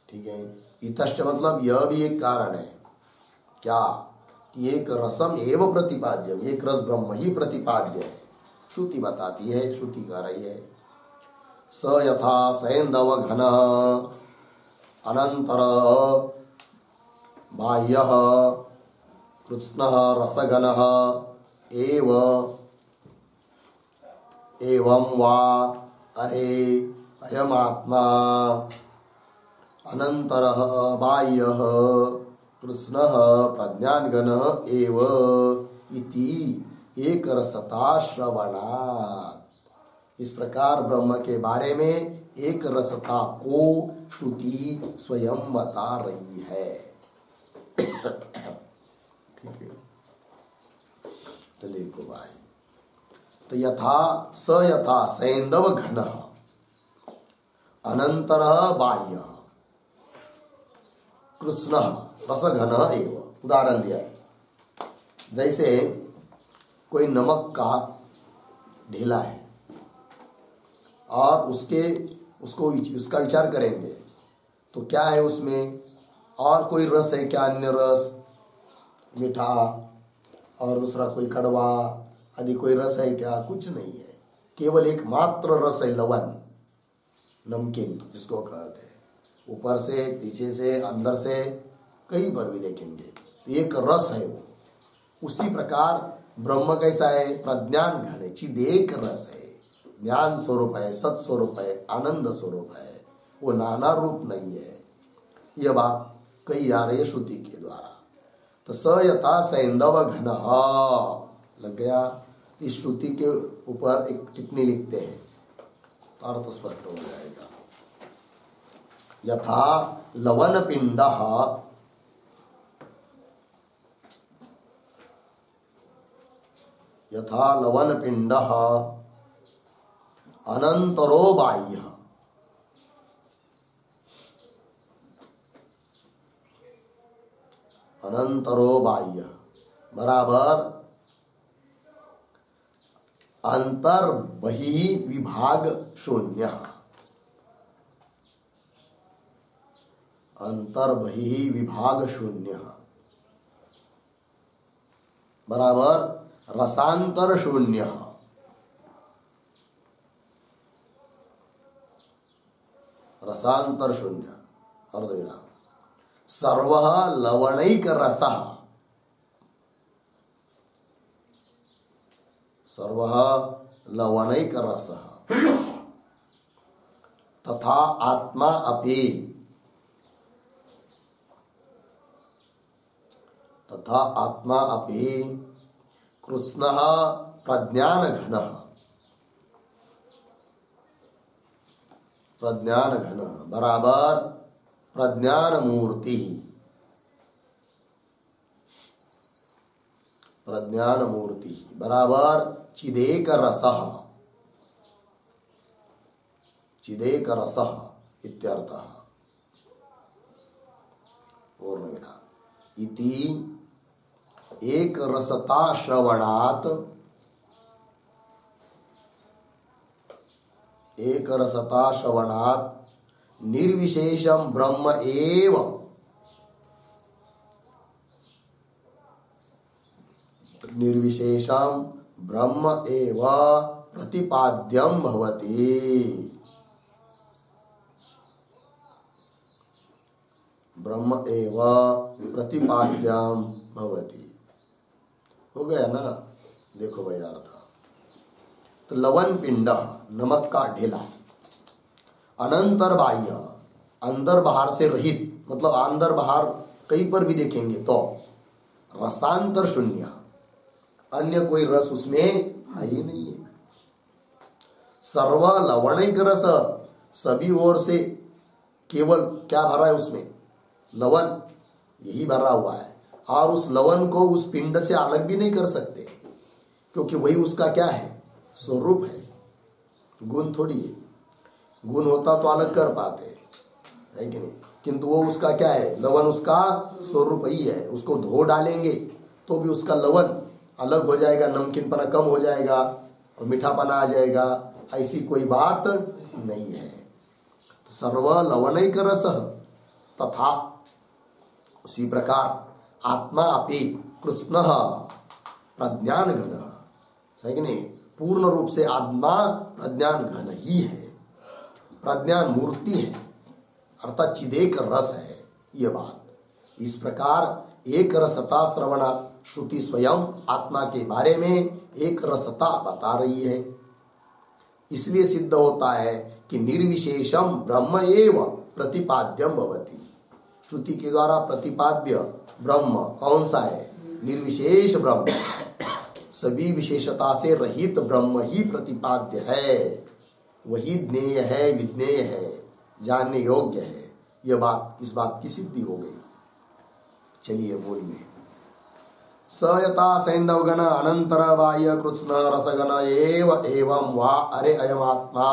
ठीक है, इतश्च मतलब यह भी एक कारण है, क्या कि एक रसम एव प्रतिपाद्यम, एक रस ब्रह्म ही प्रतिपाद्य है, श्रुति बताती है, श्रुति कह रही है। स यथा सैंधव घन अनंतर बाह्यः कृत्स्नः रसघनः एव एवं वा अरे अयमात्मा अनंतरः बाह्यः कृत्स्नः प्रज्ञानघनः एव इति एक रसता श्रवणात्। इस प्रकार ब्रह्म के बारे में एक रसता को श्रुति स्वयं बता रही है। ठीक है, तो देखो भाई, तो यथा स यथा सैंधव घन अनंतर बाह्य कृत्स्न रसघन एव, उदाहरण दिया है, जैसे कोई नमक का ढेला है और उसको उसका विचार करेंगे तो क्या है उसमें, और कोई रस है क्या, अन्य रस, मीठा और दूसरा कोई कड़वा आदि कोई रस है क्या, कुछ नहीं है, केवल एक मात्र रस है, लवण, नमकीन जिसको कहते हैं, ऊपर से पीछे से अंदर से कहीं पर भी देखेंगे तो एक रस है वो। उसी प्रकार ब्रह्म कैसा है, प्रज्ञान घन है, चिदेक रस है, ज्ञान स्वरूप है, सत्स्वरूप है, आनंद स्वरूप है, वो नाना रूप नहीं है। यह बात कही जा रही है श्रुति के द्वारा। तो स यथा सैंधव घन लग गया, इस श्रुति के ऊपर एक टिप्पणी लिखते हैं तो अर्थ स्पष्ट हो जाएगा। यथा लवण पिंड, यथा लवण पिंड अनंतरो बाह्य, अनंतरो बाह्य बराबर अंतर बहिः विभाग शून्य, अंतर बहिः विभाग शून्य बराबर रसांतर शून्य, रसांतर शून्य अर्धविराम, सर्व लवणैक रसः, सर्व लवणैक रसः तथा आत्मा अपि, तथा आत्मा अपि कृष्णः प्रज्ञान घनः, प्रज्ञान घन बराबर प्रज्ञान मूर्ति, प्रज्ञान मूर्ति बराबर चिदेक रसः, चिदेक रसः इत्यर्थः। पूर्णविराम। इति एक रसता श्रवणात्, एक रसता श्रवणात् निर्विशेषम ब्रह्म एव, निर्विशेषम ब्रह्म एव प्रतिपाद्यम भवति, ब्रह्म एव प्रतिपाद्यम भवति। हो गया ना, देखो भाई अर्थ। तो लवण पिंड नमक का ढेला, अनंतर बाह्य अंदर बाहर से रहित, मतलब अंदर बाहर कहीं पर भी देखेंगे तो रसांतर शून्य, अन्य कोई रस उसमें है ही नहीं है। सर्व लवणिक रस, सभी ओर से केवल क्या भरा है उसमें, लवण यही भरा हुआ है, और उस लवण को उस पिंड से अलग भी नहीं कर सकते क्योंकि वही उसका क्या है, स्वरूप है, गुण थोड़ी है। गुण होता तो अलग कर पाते है कि नहीं, किंतु वो उसका क्या है, लवण उसका स्वरूप ही है। उसको धो डालेंगे तो भी उसका लवण अलग हो जाएगा, नमकीनपना कम हो जाएगा और मीठापना आ जाएगा, ऐसी कोई बात नहीं है। तो सर्व लवणैक रस तथा उसी प्रकार आत्मा अपि कृष्ण प्रज्ञान घन, है कि नहीं, पूर्ण रूप से आत्मा प्रज्ञान घन ही है, प्रज्ञान मूर्ति है, अर्थात चिदेक रस है। यह बात इस प्रकार एक रसता श्रवणा, श्रुति स्वयं आत्मा के बारे में एक रसता बता रही है। इसलिए सिद्ध होता है कि निर्विशेषम ब्रह्म एव प्रतिपाद्यम भवति। श्रुति के द्वारा प्रतिपाद्य ब्रह्म कौन सा है, निर्विशेष ब्रह्म, सभी विशेषता से रहित ब्रह्म ही प्रतिपाद्य है, वही ज्ञेय है, विज्ञेय है, जानने योग्य है। यह बात, इस बात की सिद्धि हो गई। चलिए मूल में, स यथा सैंधवगण अनंतर बाह्य कृष्ण रसगण एवं वा अरे अयम आत्मा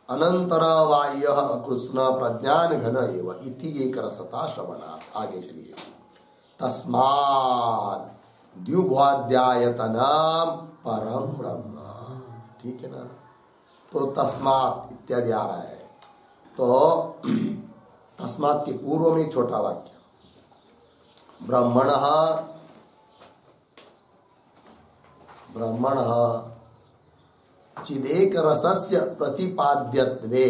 अनंतर बाह्य कृष्ण प्रज्ञान घन एव इति एक रसता श्रवणात्। आगे चलिए, तस्मात् द्युभ्वाद्यायतनम परम ब्रह्म। ठीक है ना। तो तस्मात् इत्यादि आ रहा है। तो तस्मात् के पूर्व में एक छोटा वाक्य, ब्रह्मणः चिदेक रसस्य प्रतिपाद्यत्वे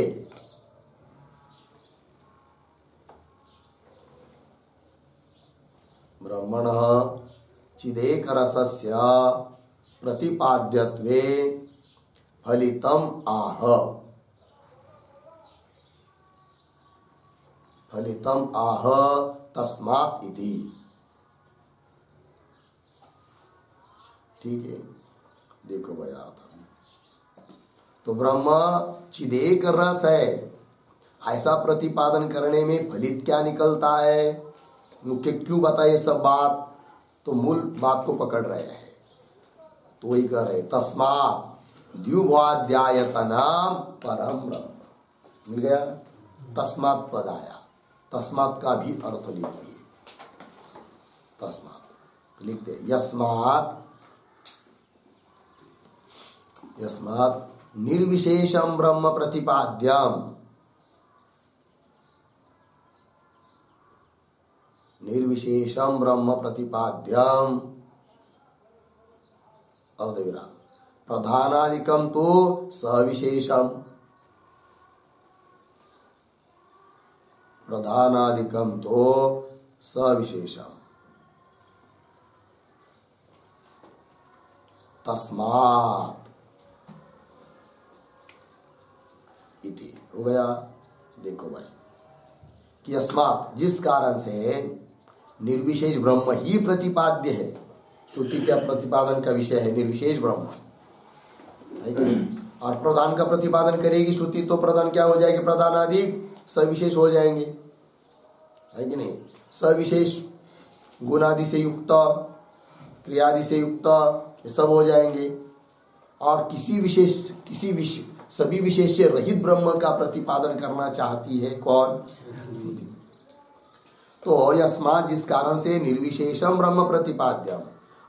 ब्रह्मणः चिदेक रसस्य प्रतिपाद्यत्वे फलितम आह तस्मात् इति। ठीक है, देखो भाई अर्थ। तो ब्रह्म चिदेक रस है, ऐसा प्रतिपादन करने में फलित क्या निकलता है, मुख्य क्यों बताए सब बात, तो मूल बात को पकड़ रहे हैं। तो वही कह रहे तस्मात् द्युभ्वाद्यायतनम परम ब्रह्म। मिल गया। तस्मात् पद आया, तस्मात् का भी अर्थ लिखिए। तस्मात् लिखते यस्मात् निर्विशेषम ब्रह्म प्रतिपाद्यम, निर्विशेषम ब्रह्म प्रतिपाद्यम अवधिविराम प्रधानादिकम तो सविशेषम, प्रधानादिकम तो सविशेषम तस्मात् इति हो गया। देखो भाई कि अस्मात् जिस कारण से निर्विशेष ब्रह्म ही प्रतिपाद्य है। श्रुति का प्रतिपादन का विषय है निर्विशेष ब्रह्म, है कि नहीं? और प्रधान का प्रतिपादन करेगी श्रुति तो प्रधान क्या हो जाएगी, प्रधान आदि सविशेष हो जाएंगे, है कि नहीं? सविशेष गुणादि से युक्त, क्रियादि से युक्त, ये सब हो जाएंगे। और सभी विशेष से रहित ब्रह्म का प्रतिपादन करना चाहती है कौन? श्रुति। तो यस्मात् जिस कारण से निर्विशेषम ब्रह्म प्रतिपाद्यम,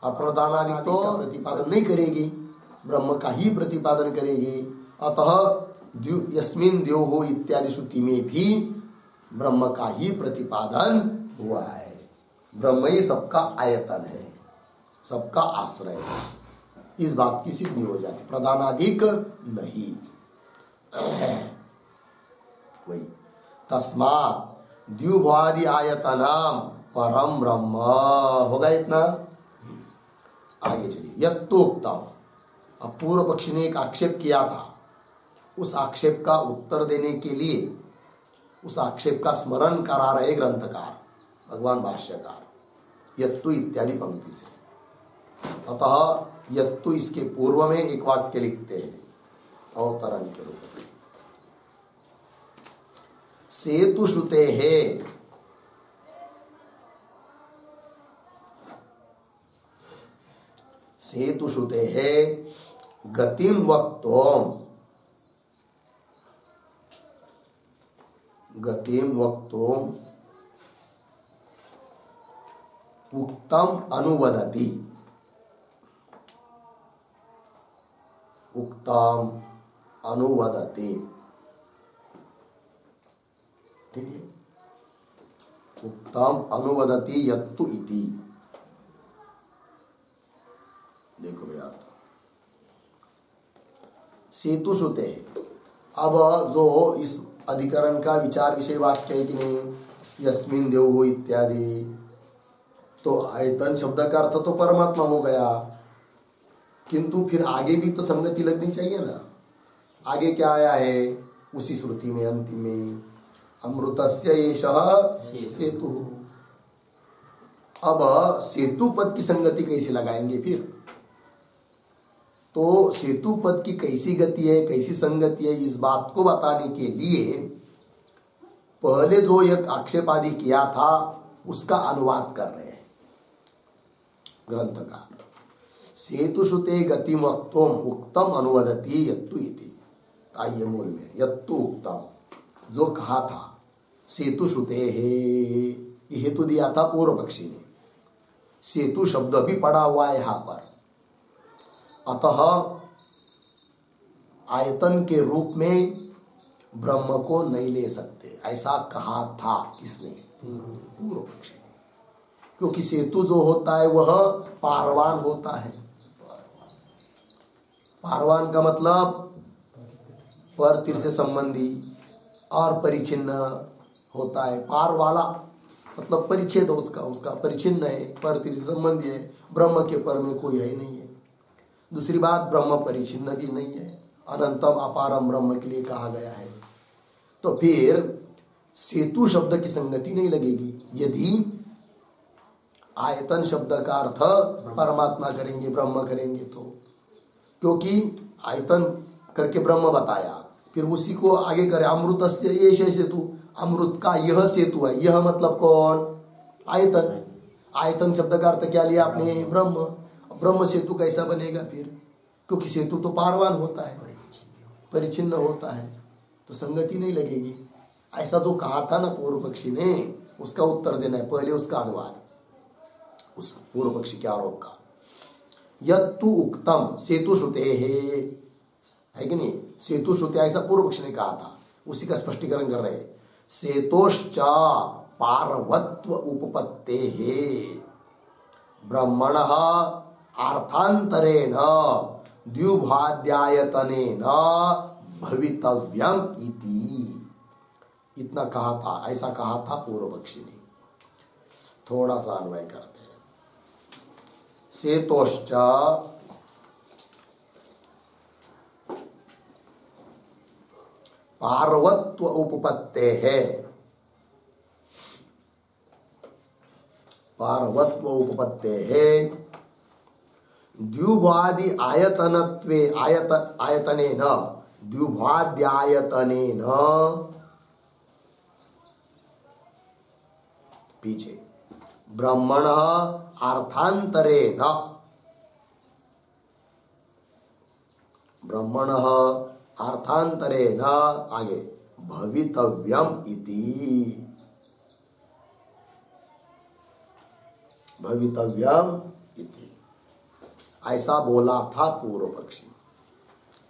और प्रधानादि तो प्रतिपादन नहीं करेगी, ब्रह्म का ही प्रतिपादन करेगी। अतः यस्मिन् द्योः इत्यादि श्रुति में भी ब्रह्म का ही प्रतिपादन हुआ है। ब्रह्म ही सबका आयतन है, सबका आश्रय है। इस बात की सिद्धि हो जाती, प्रधानाधिक नहीं। वही तस्मात् द्युभ्वादि आयतनम परम ब्रह्म होगा। इतना आगे चलिए। यत्तोक्तम, अब पूर्व पक्षी ने एक आक्षेप किया था, उस आक्षेप का उत्तर देने के लिए उस आक्षेप का स्मरण करा रहे ग्रंथकार भगवान भाष्यकार यत्तु इत्यादि पंक्ति से। अतः यत्तु इसके पूर्व में एक वाक्य लिखते हैं अवतरण के रूप में। सेतु श्रुते है, सेतु श्रुते है गतिम वक्तोम, गतिम वक्तोम उक्तम अनुवदति, उक्तम अनुवदति। ठीक है, उक्तम अनुवदति यत्तु इति। देखो भैया सेतु श्रुते, अब जो इस अधिकरण का विचार विषय वाक्य है कि नहीं, यस्मिन् द्योः इत्यादि, तो आयतन शब्द का अर्थ तो परमात्मा हो गया, किंतु फिर आगे भी तो संगति लगनी चाहिए ना। आगे क्या आया है उसी श्रुति में अंतिम में, अमृतस्य एषः सेतु। अब सेतु पद की संगति कैसे लगाएंगे फिर? तो सेतु पद की कैसी गति है, कैसी संगति है, इस बात को बताने के लिए पहले जो एक आक्षेप आदि किया था उसका अनुवाद कर रहे हैं ग्रंथकार। सेतु श्रुते गतिम वक्तुम उक्तम अनुवदति यत्तु इति। आइए मूल में यत्तु उक्तम जो कहा था सेतु श्रुते है, ये हेतु दिया था पूर्व पक्षी ने, सेतु शब्द भी पड़ा हुआ है यहां पर। अतः आयतन के रूप में ब्रह्म को नहीं ले सकते, ऐसा कहा था किसने? पूर्व पक्षी ने। क्योंकि सेतु जो होता है वह पारवान होता है। पारवान का मतलब पर तिर से संबंधी और परिचिन्न होता है। पार वाला मतलब परिच्छेद उसका परिचिन्न है, पर तिर से संबंधी है। ब्रह्म के पर में कोई है नहीं है। दूसरी बात, ब्रह्म परिचिन्न भी नहीं है, अनंतम अपारम ब्रह्म के लिए कहा गया है। तो फिर सेतु शब्द की संगति नहीं लगेगी यदि आयतन शब्द का अर्थ परमात्मा करेंगे, ब्रह्म करेंगे तो। क्योंकि आयतन करके ब्रह्म बताया, फिर उसी को आगे करे अमृतस्य एष सेतु, अमृत का यह सेतु है। यह मतलब कौन? आयतन। आयतन शब्द का अर्थ क्या लिया आपने? ब्रह्म। ब्रह्म सेतु कैसा बनेगा फिर? क्योंकि सेतु तो पारवान होता है, परिचिन्न होता है, तो संगति नहीं लगेगी। ऐसा जो कहा था ना पूर्व पक्षी ने, उसका उत्तर देना है। पहले उसका अनुवाद उस पूर्व पक्षी के आरोप का। यत्तु उक्तम सेतु श्रुते है कि नहीं? सेतु श्रुते ऐसा पूर्व पक्षी ने कहा था, उसी का स्पष्टीकरण कर रहे हैं। सेतोश्च पारवत्व उपपत्ते ब्रह्मण अर्थांतरेण द्युभाद्यायतनेन भवितव्यम इति। इतना कहा था, ऐसा कहा था पूर्व पक्षी ने। थोड़ा सा अन्वय करते हैं। सेतोश्च पार्वत्व उपपत्ते है, पार्वत्व उपपत्ते है द्युभादि आयतनत्वे आयतनेन द्युभाद्यायतनेन पीछे ब्रह्मण अर्थांतरेण, ब्रह्मण अर्थांतरेण आगे भवितव्यम इति, भवितव्यम इति ऐसा बोला था पूर्व पक्षी।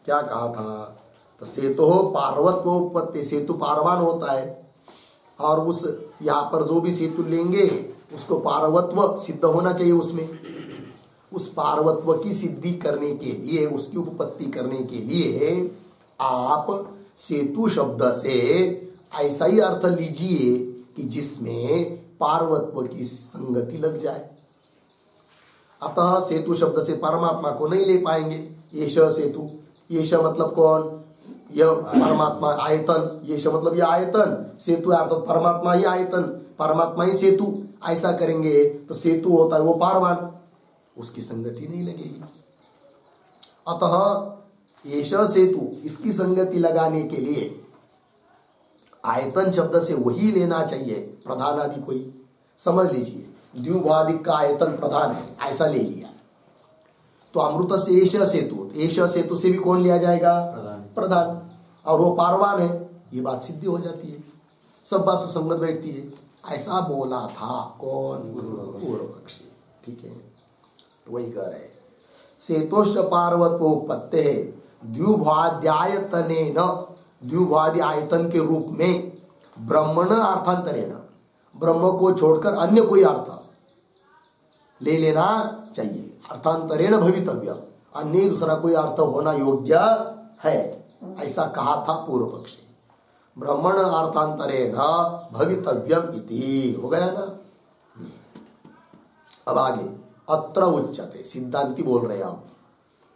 क्या कहा था? तो सेतु पार्वत्व उपपत्ति, सेतु पारवान होता है, और उस यहाँ पर जो भी सेतु लेंगे उसको पार्वत्व सिद्ध होना चाहिए। उसमें उस पार्वत्व की सिद्धि करने के लिए, उसकी उपपत्ति करने के लिए आप सेतु शब्द से ऐसा ही अर्थ लीजिए कि जिसमें पार्वत्व की संगति लग जाए। अतः सेतु शब्द से परमात्मा को नहीं ले पाएंगे। येष सेतु, येष मतलब कौन? यह परमात्मा। आयतन, येष मतलब यह आयतन, सेतु अर्थात परमात्मा ही आयतन, परमात्मा ही सेतु। ऐसा करेंगे तो सेतु होता है वो पारवान, उसकी संगति नहीं लगेगी। अतः येष सेतु, इसकी संगति लगाने के लिए आयतन शब्द से वही लेना चाहिए, प्रधान आदि कोई। समझ लीजिए द्युभादिक का आयतन प्रधान है, ऐसा ले लिया तो अमृत से एष सेतु, एष सेतु से भी कौन लिया जाएगा? प्रधान। और वो पारवान है, ये बात सिद्धि हो जाती है, सब बात सुसंगत बैठती है। ऐसा बोला था कौन? पूर्व पक्षी। ठीक है, तो वही कह रहे सेतोश्च पार्वत्वोपत्ते द्युभाद्यायतनेन, द्युभादि आयतन के रूप में ब्रह्मण अर्थांतरेण, ब्रह्म को छोड़कर अन्य कोई अर्थ ले लेना चाहिए। अर्थांतरेण भवितव्य, अन्य दूसरा कोई अर्थ होना योग्य है, ऐसा कहा था पूर्व पक्षी। ब्रह्मण अर्थांतरेण भवितव्यम इति हो गया ना। अब आगे अत्र उच्यते, सिद्धांती बोल रहे आप।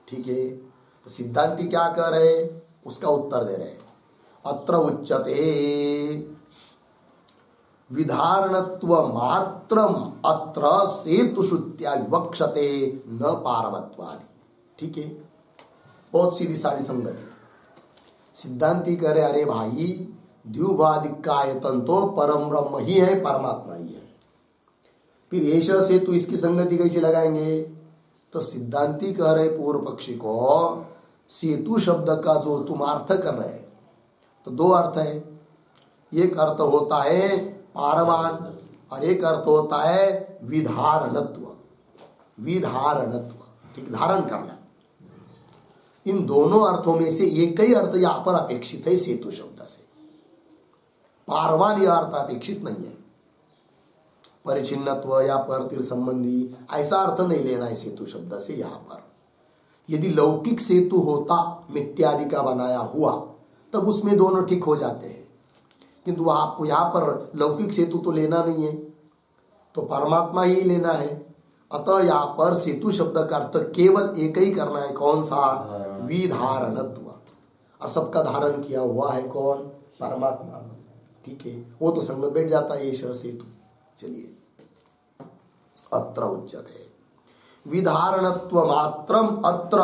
ठीक है, तो सिद्धांती क्या कह रहे? उसका उत्तर दे रहे। अत्र उच्यते विधारणत्व मात्रम अत्र सेतु श्रुत्या विवक्षते न पारवत्वादि। ठीक है, बहुत सीधी सारी संगति। सिद्धांती कह रहे अरे भाई द्युभादिक का आयतन तो परम ब्रह्म ही है, परमात्मा ही है, फिर येष सेतु इसकी संगति कैसे लगाएंगे? तो सिद्धांती कह रहे पूर्व पक्षी को सेतु शब्द का जो तुम अर्थ कर रहे तो दो अर्थ है। एक अर्थ होता है पारवान और एक अर्थ होता है विधारणत्व। विधारणत्व, ठीक, धारण करना। इन दोनों अर्थों में से एक ही अर्थ यहां पर अपेक्षित है सेतु शब्द से। पारवान यह अर्थ अपेक्षित नहीं है। परिचिन्नत्व या परतिर संबंधी ऐसा अर्थ नहीं लेना है सेतु शब्द से यहां पर। यदि लौकिक सेतु होता मिट्टी आदि का बनाया हुआ तब उसमें दोनों ठीक हो जाते हैं, किंतु आपको यहां पर लौकिक सेतु तो लेना नहीं है, तो परमात्मा ही लेना है। अतः यहां पर सेतु शब्द का अर्थ केवल एक ही करना है, कौन सा? विधारणत्व। और सबका धारण किया हुआ है कौन? परमात्मा, ठीक है, वो तो संगत बैठ जाता है ये सेतु। चलिए, अत्र उच्यते विधारणत्व मात्रम अत्र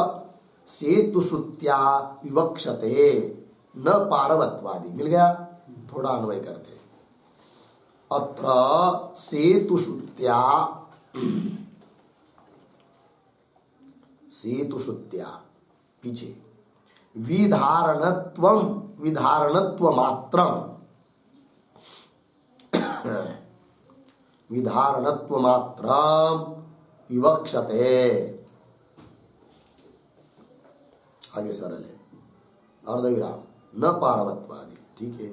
सेतु श्रुत्या विवक्षते न पारवत्वादि। मिल गया? थोड़ा अन्वय करते। अत्र सेतु श्रुत्या, सेतु श्रुत्या पीछे, विधारणत्वम, विधारणत्व मात्रम, विधारणत्व मात्रम विवक्षते। आगे सरल है, अर्धविराम, न पारवत्वादि, ठीक है।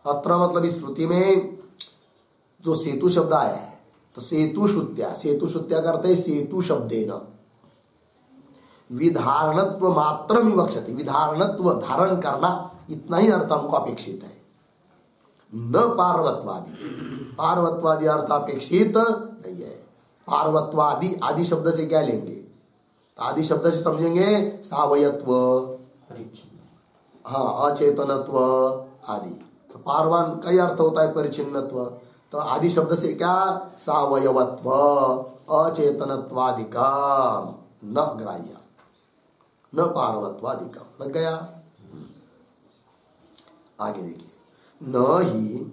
अत्र मतलब इस श्रुति में जो सेतु शब्द आया है, तो सेतु श्रुत्या, सेतु श्रुत्या करते सेतु शब्देन विधारणत्व मात्र विवक्षति। विधारणत्व धारण करना, इतना ही अर्थ हमको अपेक्षित है, न पार्वत्वादि। पार्वत्वादि अर्थ अपेक्षित नहीं है। पार्वत्वादि आदि शब्द से क्या लेंगे? तो आदि शब्द से समझेंगे सावयत्व, हाँ, अचेतनत्व आदि। तो पारवान का ही अर्थ होता है परिचिन्नत्व। तो आदि शब्द से क्या? सावयवत्व, अचेतनत्वादिका न ग्राह्य, न पार्वत्वादिका। लग गया? आगे देखिए, न ही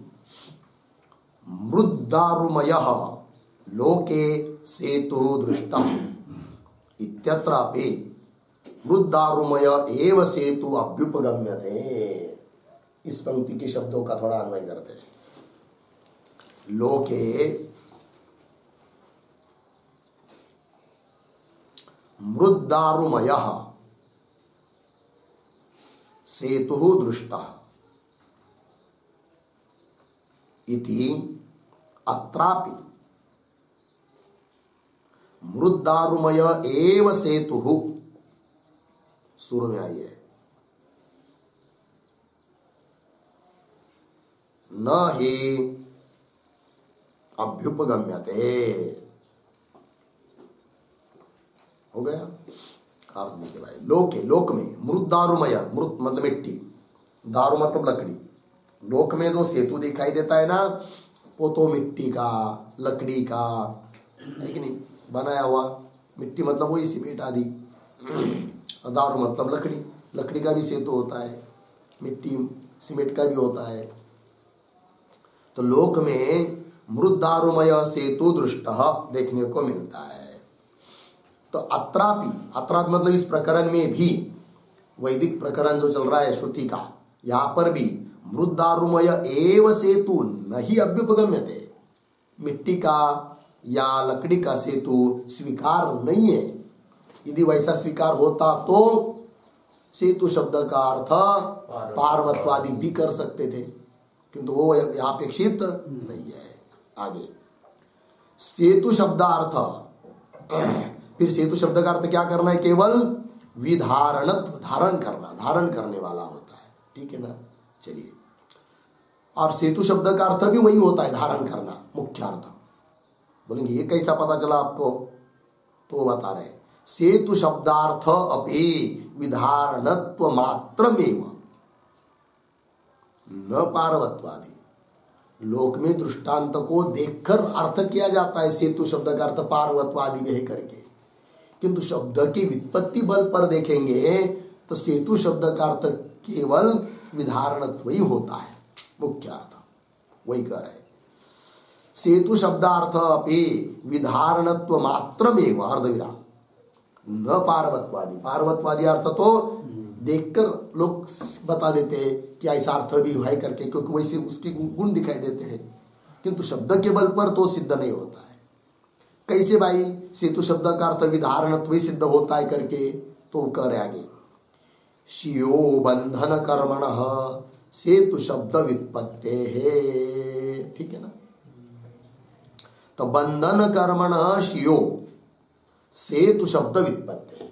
मृद्दारुमयः लोके सेतु दृष्टः इत्यत्रापि मृद्दारुमय एव सेतु अभ्युपगम्यते। इस पंक्ति के शब्दों का थोड़ा अन्वय करते हैं। लोके मृद्दारुमयः सेतु दृष्टः इति अत्रापि मृद्दारुमय एव सेतु, सूर्य में आई है, न ही अभ्युपगम्यते। हो गया? अर्थ देखिए भाई, लोके, लोक में, मृद्दारुमय, मृत मतलब मिट्टी, दारु मतलब लकड़ी। लोक में जो सेतु दिखाई देता है ना, वो तो मिट्टी का, लकड़ी का है कि नहीं, बनाया हुआ। मिट्टी मतलब वही सीमेंट आदि, दारू मतलब लकड़ी, लकड़ी का भी सेतु होता है, मिट्टी सीमेंट का भी होता है। तो लोक में मृद्दारुमय सेतु दृष्टः देखने को मिलता है। तो अत्रापि, अत्रापि मतलब इस प्रकरण में भी, वैदिक प्रकरण जो चल रहा है श्रुति का, यहां पर भी मृद्दारुमय एव सेतु नहीं अभ्युपगम्यते। मिट्टी का या लकड़ी का सेतु स्वीकार नहीं है। यदि वैसा स्वीकार होता तो सेतु शब्द का अर्थ पार्वत्वादि भी कर सकते थे, किंतु वो अपेक्षित नहीं है। आगे सेतु शब्दार्थ, फिर सेतु शब्द का अर्थ क्या करना है? केवल विधारणत्व, धारण करना, धारण करने वाला होता है, ठीक है ना। चलिए, और सेतु शब्द का अर्थ भी वही होता है, धारण करना, मुख्य अर्थ। बोलेंगे ये कैसा पता चला आपको? तो बता रहे, सेतु शब्दार्थ अपि विधारणत्व मात्रमेव न पार्वत्वादि। लोक में दृष्टांत को देखकर अर्थ किया जाता है सेतु शब्द का अर्थ पार्वत्वादि में करके, किंतु शब्द की वित्पत्ति बल पर देखेंगे तो सेतु शब्द का अर्थ केवल विधारणत्व ही होता है, मुख्य अर्थ वही कह रहे। सेतु शब्दार्थ अपि विधारणत्व मात्रमेव अर्धविराम न पार्वत्वादि। पार्वत्वादि अर्थ तो देखकर लोग बता देते हैं कि ऐसा अर्थ भी है करके, क्योंकि वैसे उसके गुण दिखाई देते हैं, किंतु शब्द के बल पर तो सिद्ध नहीं होता है। कैसे भाई, सेतु शब्द का अर्थ विधारणत्व ही सिद्ध होता है करके, तो कह रहे आगे शियो बंधन कर्मणः सेतु शब्द व्युत्पत्ते है। ठीक है ना, तो बंधन कर्मणः शियो सेतु शब्द व्युत्पत्ते,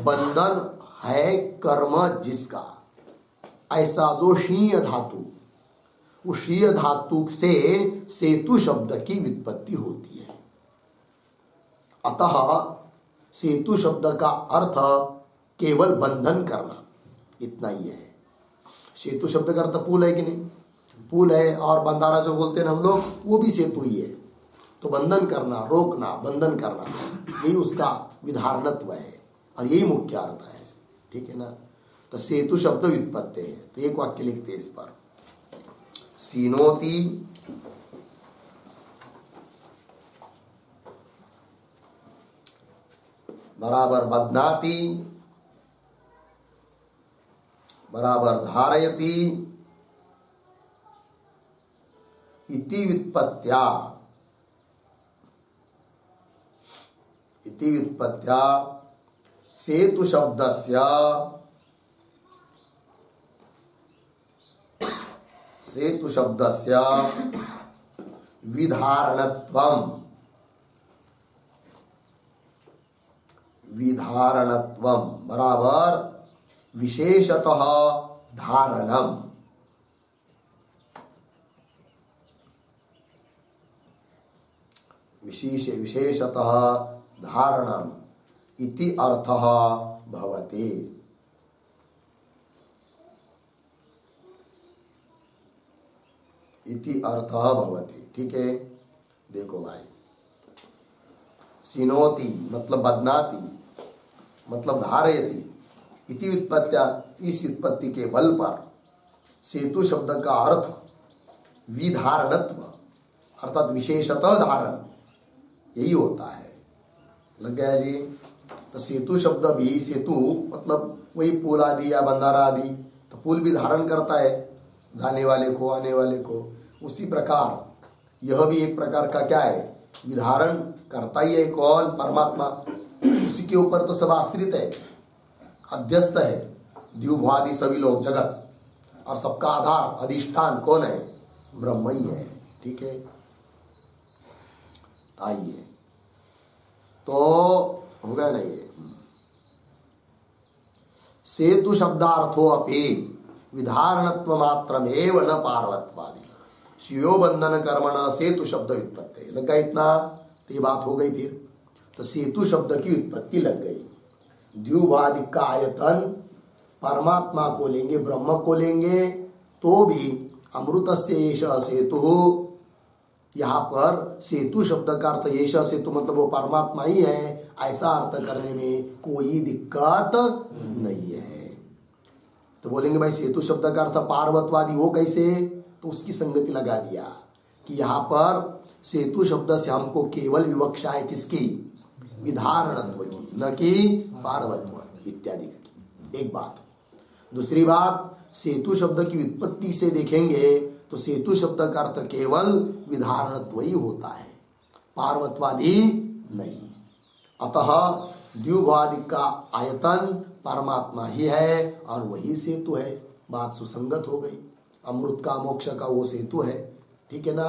बंधन है कर्म जिसका, ऐसा जो शीय धातु, उस शीय धातु से सेतु शब्द की व्युत्पत्ति होती है। अतः सेतु शब्द का अर्थ केवल बंधन करना, इतना ही है। सेतु शब्द का अर्थ पुल है कि नहीं, पुल है, और बंधारा जो बोलते हैं हम लोग, वो भी सेतु ही है। तो बंधन करना, रोकना, बंधन करना, यही उसका विधारणत्व है और यही मुख्य अर्थ है। ठीक है ना, तो सेतु शब्द व्युत्पत्ति है। तो एक वाक्य लिखते हैं इस पर, सीनोति बराबर बध्नाति बराबर धारयति इति व्युत्पत्त्या सेतु शब्दस्य विधारणत्वम बराबर विशेषतः धारणम, विशेषतः धारणम इति अर्थः भवति। इति अर्थः भवति। ठीक है, देखो भाई, सिनोति मतलब बध्नाति मतलब धारयति, इति व्युत्पत्त्या, इस व्युत्पत्ति के बल पर सेतु शब्द का अर्थ विधारणत्व अर्थात विशेषतः धारण, यही होता है। लग गया जी। तो सेतु शब्द भी, सेतु मतलब वही पुल आदि या बंधारा आदि, तो पुल भी धारण करता है जाने वाले को, आने वाले को। उसी प्रकार यह भी एक प्रकार का क्या है, विधारण करता ही है। कौन? परमात्मा। उसी के ऊपर तो सब आश्रित है, अध्यस्त है, द्युभादि सभी लोग, जगत, और सबका आधार अधिष्ठान कौन है? ब्रह्म ही है। ठीक है, आइए तो हो गया ना ये। सेतु शब्दार्थो अपि विधारणत्व मात्रमेव न पार्वत्वादि शियो बंधन कर्मण सेतु शब्द व्युत्पत्ति। लग गया इतना, तो ये बात हो गई। फिर तो सेतु शब्द की उत्पत्ति लग गई। द्युभादि का आयतन परमात्मा को लेंगे, ब्रह्म को लेंगे, तो भी अमृतस्य एष सेतु, यहाँ पर सेतु शब्द का अर्थ एष सेतु मतलब वो परमात्मा ही है, ऐसा अर्थ करने में कोई दिक्कत नहीं है। तो बोलेंगे भाई सेतु शब्द का अर्थ पार्वतवादी, वो कैसे? तो उसकी संगति लगा दिया कि यहाँ पर सेतु शब्द से हमको केवल विवक्षा है किसकी? विधारणत्व की, न कि पार्वत्व इत्यादि की। एक बात। दूसरी बात, सेतु शब्द की उत्पत्ति से देखेंगे तो सेतु शब्द का अर्थ केवल विधारणत्व ही होता है, पार्वत्वादि नहीं। अतः द्युभादि का आयतन परमात्मा ही है और वही सेतु है। बात सुसंगत हो गई। अमृत का, मोक्ष का वो सेतु है। ठीक है ना?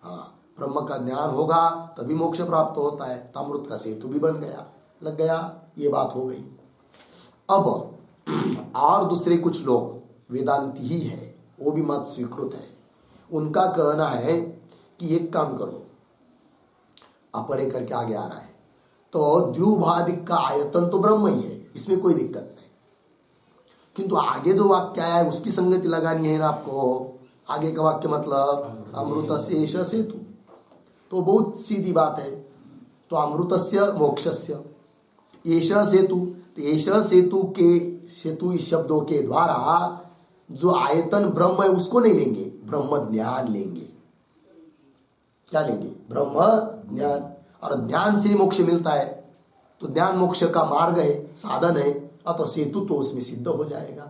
हाँ, ब्रह्म का ज्ञान होगा तभी मोक्ष प्राप्त होता है, तो अमृत का सेतु भी बन गया। लग गया, ये बात हो गई। अब और दूसरे कुछ लोग वेदांती ही है, वो भी मत स्वीकृत है। उनका कहना है कि एक काम करो, अपरे करके आगे आ रहा है, तो द्युभादिक का आयतन तो ब्रह्म ही है, इसमें कोई दिक्कत नहीं। किंतु आगे जो वाक्य आया है उसकी संगति लगानी है ना आपको। आगे का वाक्य मतलब अमृतस्य एष सेतु, तो बहुत सीधी बात है। तो अमृतस्य मोक्षस्य एष सेतु, तो एष सेतु के, सेतु इस शब्दों के द्वारा जो आयतन ब्रह्म है उसको नहीं लेंगे, ब्रह्म ज्ञान लेंगे। क्या लेंगे? ब्रह्म ज्ञान। और ज्ञान से मोक्ष मिलता है, तो ज्ञान मोक्ष का मार्ग है, साधन है, अतः सेतु तो उसमें सिद्ध हो जाएगा।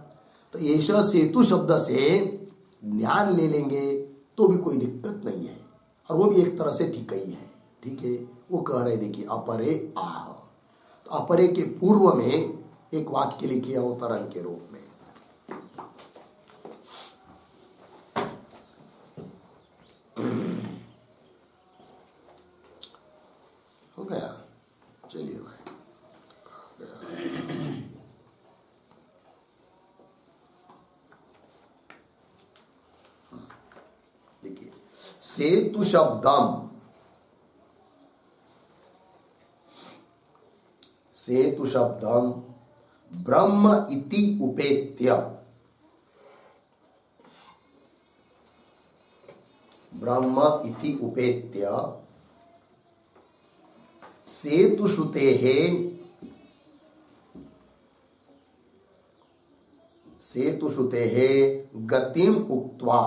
तो एष सेतु शब्द से ज्ञान ले लेंगे तो भी कोई दिक्कत नहीं है, और वो भी एक तरह से ठीक ही है। ठीक है, वो कह रहे देखिए अपरे आह। तो अपरे के पूर्व में एक वाक्य लिखिए अवतरण के रूप में। हो गया, चलिए भाई देखिए सेतु शब्दम, सेतु शब्दम ब्रह्म इति उपेत्य, ब्रह्म इति उपेत्य सेतु श्रुतेः, सेतु श्रुतेः गतिम उक्त्वा,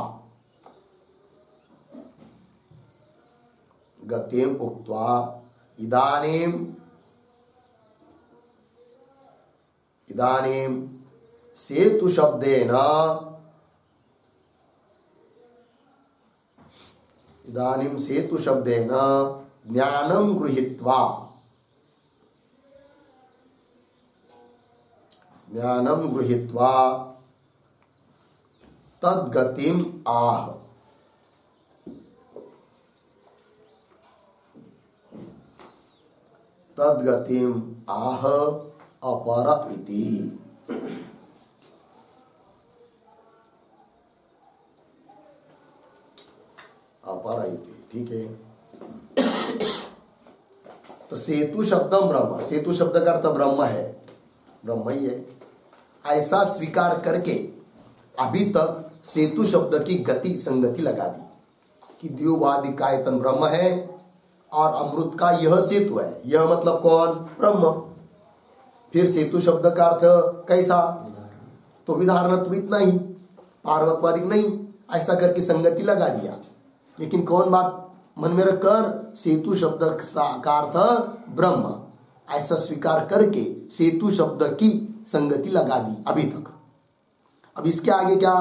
गतिम उक्त्वा इदानीं इदानीं सेतु शब्देन, इदानीं सेतु शब्देन ज्ञानं गृहीत्वा, ज्ञानं गृहीत्वा तद्गतिम आह, तद्गतिम आह अपर इति। अपर इति, ठीक है। तो सेतु शब्दम ब्रह्म, सेतु शब्द का अर्थ ब्रह्म है, ब्रह्म ही है, ऐसा स्वीकार करके अभी तक सेतु शब्द की गति संगति लगा दी कि द्योवादिकायतन ब्रह्म है और अमृत का यह सेतु है। यह मतलब कौन? ब्रह्म। फिर सेतु शब्द का अर्थ कैसा? तो विधारणत्व इतना ही, पार्वत्वादिक नहीं, ऐसा करके संगति लगा दिया। लेकिन कौन बात मन में रखकर सेतु शब्द का अर्थ ब्रह्म ऐसा स्वीकार करके सेतु शब्द की संगति लगा दी अभी तक। अब इसके आगे क्या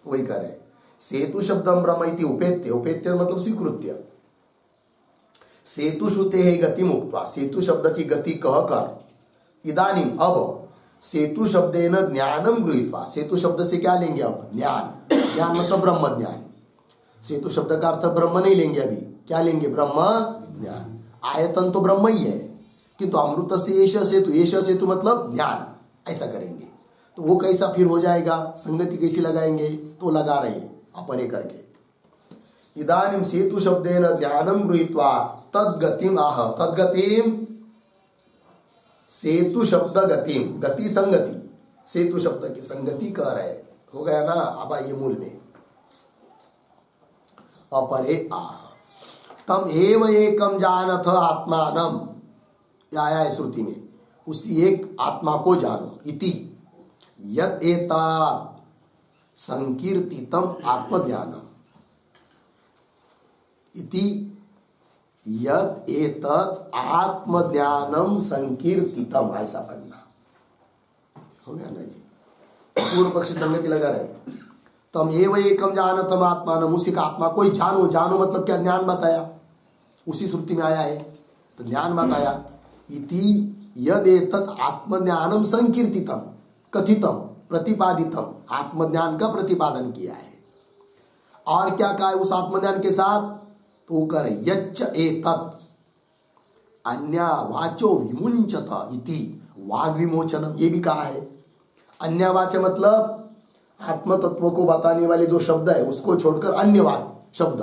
वही करे, सेतु शब्दम ब्रह्म इति उपेत्य, उपेत्य मतलब स्वीकृत्य, सेतु श्रुते है गति मुक्त्वा, सेतु शब्द की गति कहकर इदानीम अब सेतु शब्देन ज्ञानम गृहीत्वा, सेतु शब्द से क्या लेंगे अब? ज्ञान। ज्ञान मतलब ब्रह्म ज्ञान। सेतु शब्द का अर्थ ब्रह्म नहीं लेंगे, अभी क्या लेंगे? ब्रह्म ज्ञान। आयतन तो ब्रह्म ही है, किंतु अमृत से एष सेतु, एष सेतु मतलब ज्ञान, ऐसा करेंगे तो वो कैसा फिर हो जाएगा? संगति कैसी लगाएंगे? तो लगा रहे अपरे करके, इदानीम सेतु शब्देन ज्ञानम गृहीत्वा तद्गतिम आह, तद्गतिम सेतु शब्द गतिम, गति संगति, सेतु शब्द की संगति कह रहे, हो गया ना। अब आइए मूल में, अपरे आह तम एव एकम जानथ आत्मानम, आया है श्रुति में, उसी एक आत्मा को जानो, इति यत एतात संकीर्तितम आत्मज्ञानम, इति यत एतत् आत्मज्ञानम संकीर्तितम, ऐसा पढ़ना। हो गया ना जी। पूर्व पक्षी संगति लगा रहे, तम एव एकम जानतम आत्मानम, उसी का आत्मा को ही जानो। जानो मतलब क्या? ज्ञान बताया, उसी श्रुति में आया है तो ज्ञान बताया। इति यद एतत् आत्मज्ञानम संकीर्तितम, कथितम प्रतिपादितम, आत्मज्ञान का प्रतिपादन किया है। और क्या कहा है उस आत्मज्ञान के साथ? तो करे यच्च एतत् अन्यवाचो विमुंचत इति वाग विमोचनम, ये भी कहा है। अन्यवाच मतलब आत्म तत्व को बताने वाले जो शब्द है उसको छोड़कर अन्य वाक शब्द,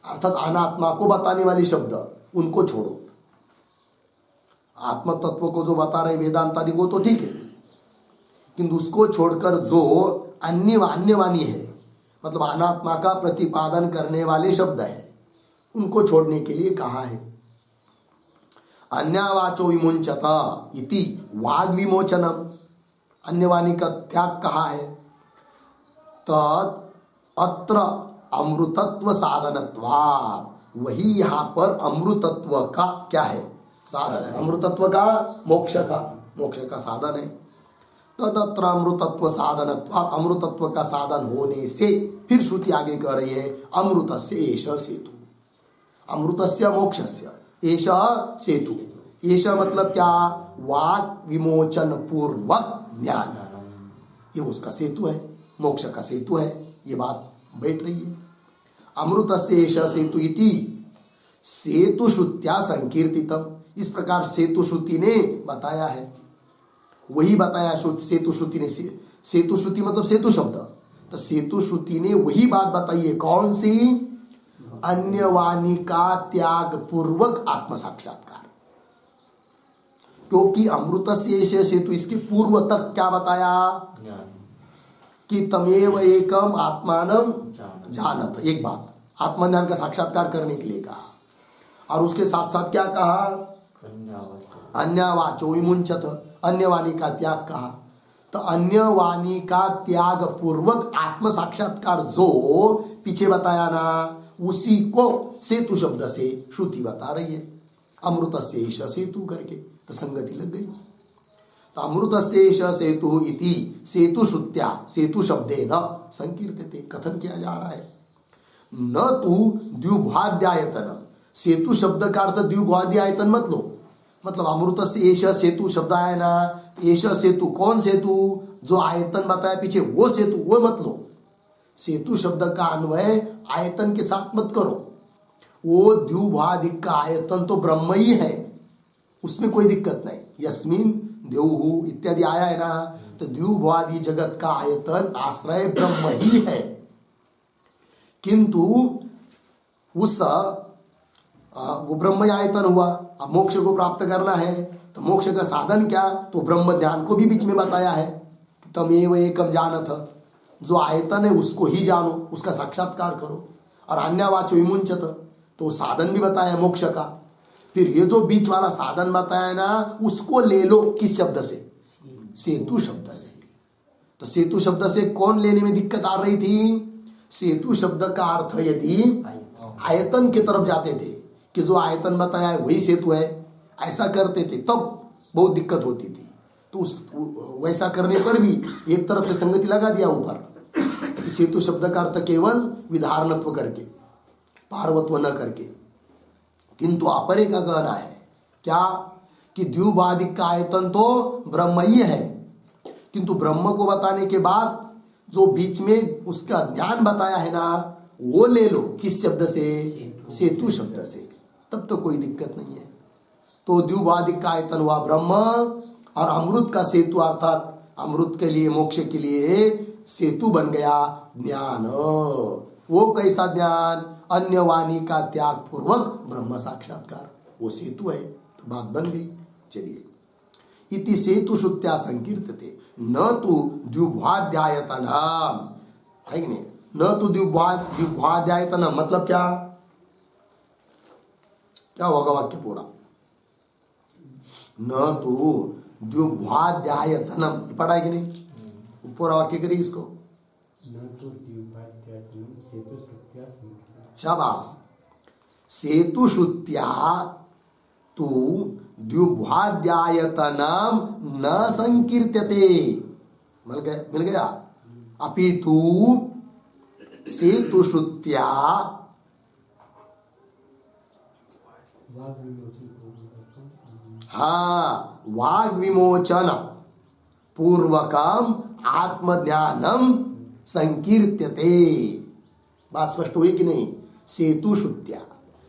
अर्थात अनात्मा को बताने वाले शब्द, उनको छोड़ो। आत्म तत्व को जो बता रहे वेदांत आदि वो तो ठीक है, किंतु उसको छोड़कर जो अन्यवाणी है, मतलब अनात्मा का प्रतिपादन करने वाले शब्द है, उनको छोड़ने के लिए कहा है। अन्यवाचो विमुंचत इति वाग विमोचनम, अन्यवाणी का त्याग कहा है। तत् अत्र अमृतत्व साधनत्वात्, वही यहाँ पर अमृतत्व का क्या है? साधन। अमृतत्व का मोक्ष का साधन है। तदत्र अमृतत्व साधनत्वात्, अमृतत्व का साधन होने से फिर श्रुति आगे कह रही है अमृतस्य एष सेतु, अमृतस्य मोक्षस्य, एषा सेतु, एषा मतलब क्या, वाक विमोचन पूर्वक ज्ञान, ये उसका सेतु है, मोक्ष का सेतु है, ये बात बैठ रही है। अमृतस्य एषा सेतु इति सेतु श्रुत्या संकीर्तितम, इस प्रकार सेतु श्रुति ने बताया है, वही बताया सेतु श्रुति ने, सेतु श्रुति मतलब सेतु शब्द, तो सेतु श्रुति ने वही बात बताई है, कौन सी, अन्य वाणी का त्याग पूर्वक आत्म साक्षात्कार। क्योंकि अमृतस्य सेतु, इसके पूर्व तक क्या बताया कि तमेव एकम आत्मानम जानत, एक बात आत्मज्ञान का साक्षात्कार करने के लिए कहा, और उसके साथ साथ क्या कहा, अन्यवाचो विमुंचत, अन्य वाणी का त्याग कहा। तो अन्य वाणी का त्याग पूर्वक आत्म साक्षात्कार जो पीछे बताया ना, उसी को सेतु शब्द से श्रुति बता रही है, अमृतस्य एष सेतु करके, तो संगति लग गई। तो अमृतस्य एष सेतु इति सेतु श्रुत्या, सेतु शब्दे न संकीर्तते, कथन किया जा रहा है, न तू द्व्युभाद्यायतन, सेतु शब्द का अर्थ द्व्युभाद्यायतन मत लो, मतलब अमृतस्य एष सेतु शब्द आया ना, एष सेतु कौन सेतु, जो आयतन बताया पीछे वो सेतु, वो मत लो। सेतु शब्द का अन्वय आयतन के साथ मत करो, वो द्व्युभादिक का आयतन तो ब्रह्म ही है, उसमें कोई दिक्कत नहीं, यस्मिन द्यौहु इत्यादि आया है ना, तो द्व्युभादि जगत का आयतन आश्रय ब्रह्म ही है, किंतु उस वो ब्रह्म आयतन हुआ। अब मोक्ष को प्राप्त करना है तो मोक्ष का साधन क्या, तो ब्रह्म ज्ञान को भी बीच में बताया है, तमेव एकम जानथ, जो आयतन है उसको ही जानो, उसका साक्षात्कार करो, और अन्यवाचो विमुंचत, तो साधन भी बताया मोक्ष का। फिर ये जो बीच वाला साधन बताया ना, उसको ले लो, किस शब्द से, सेतु शब्द से। तो सेतु शब्द से कौन लेने में दिक्कत आ रही थी, सेतु शब्द का अर्थ यदि आयतन की तरफ जाते थे कि जो आयतन बताया है वही सेतु है, ऐसा करते थे तब बहुत दिक्कत होती थी। तो उस वैसा करने पर भी एक तरफ से संगति लगा दिया ऊपर, सेतु शब्द का अर्थ केवल विधारणत्व करके, पार्वत्व न करके, किंतु अपरे का कहना है क्या कि द्व्युभादिक का आयतन तो ब्रह्म ही है, किंतु ब्रह्म को बताने के बाद जो बीच में उसका ज्ञान बताया है ना, वो ले लो, किस शब्द से, सेतु शब्द से, तब तो कोई दिक्कत नहीं है। तो द्व्युभादिक का आयतन हुआ ब्रह्म, और अमृत का सेतु अर्थात अमृत के लिए, मोक्ष के लिए सेतु बन गया ज्ञान। वो कैसा ज्ञान, अन्य वाणी का त्याग पूर्वक ब्रह्म साक्षात्कार, वो सेतु है, तो बात बन गई। चलिए, इति सेतु श्रुत्या संकीर्तते, न तो द्व्युभाद्यायतन, है कि नहीं, न तो द्व्युभाद्यायतन मतलब क्या, क्या होगा वाक्य पूरा, न तो द्व्युभाद्यायतनम, पढ़ा है कि नहीं, पूरा वाक्य करिए इसको, शाबाश, सेतु श्रुत्या तु द्व्युभाद्यायतनम न संकीर्त्यते, मिल गया, अपितु सेतु श्रुत्या, हाँ, वाग विमोचन पूर्वकम आत्मज्ञानम संकीर्त्यते। बात स्पष्ट हुई कि नहीं, सेतु श्रुत्या,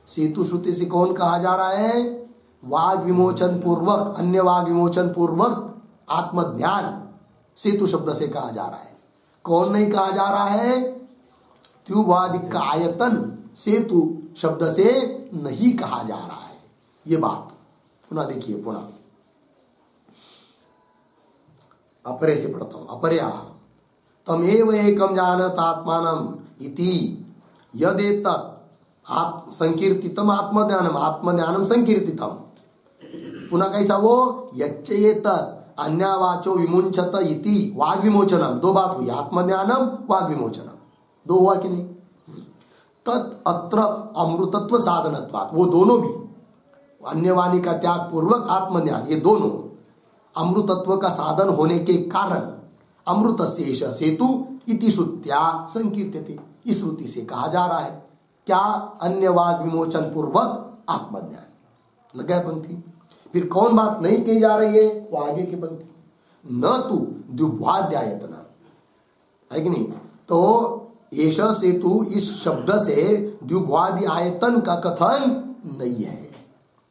सेतु श्रुति से कौन कहा जा रहा है, वाग विमोचन पूर्वक, अन्य वाग विमोचन पूर्वक आत्मज्ञान सेतु शब्द से कहा जा रहा है। कौन नहीं कहा जा रहा है, द्व्युभादिक का आयतन सेतु शब्द से नहीं कहा जा रहा है। ये बात पुनः देखिए, पुनः अपरे से पढ़ता हूं, अपरया तमेव एकम जानत आत्मानम इति यदेतत् संकीर्तितम आत्मज्ञानम, आत्मज्ञानम संकीर्तितम, पुनः कैसा वो, यच्चेतत् अन्यवाचो विमुंचत इति वाग विमोचनम, दो बात हुई, आत्मज्ञानम वाग विमोचनम, दो हुआ कि नहीं, तत् अत्र अमृतत्व साधनत्वात्, वो दोनों भी अन्यवाणी का त्याग पूर्वक आत्मज्ञान, ये दोनों अमृतत्व का साधन होने के कारण अमृतस्य एष सेतु इति श्रुत्या संकीर्त्यते, इस श्रुति से कहा जा रहा है क्या, अन्य वाग विमोचन पूर्वक आत्मज्ञान। लगा है पंक्ति। फिर कौन बात नहीं कही जा रही है, वो आगे की पंक्ति, न तू द्युभ्वाद्यायतना, है कि नहीं। तो एष सेतु इस शब्द से द्युभ्वादि आयतन का कथन नहीं है,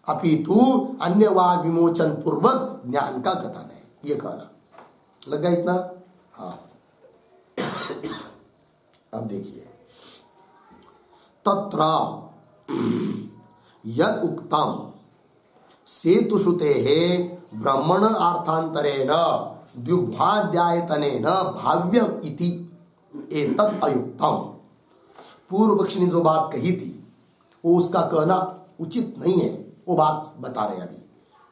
अपितु अन्य वाग विमोचन पूर्वक ज्ञान का कथन है, ये कहना लगा इतना। हाँ अब देखिए, तत्र यद उक्तम सेतु श्रुते ब्रह्मण अर्थांतरेण द्युभ्वाद्यायतनेन भाव्यम इति एतत् अयुक्तम। पूर्व पक्षी ने जो बात कही थी वो उसका कहना उचित नहीं है, वो बात बता रहे अभी।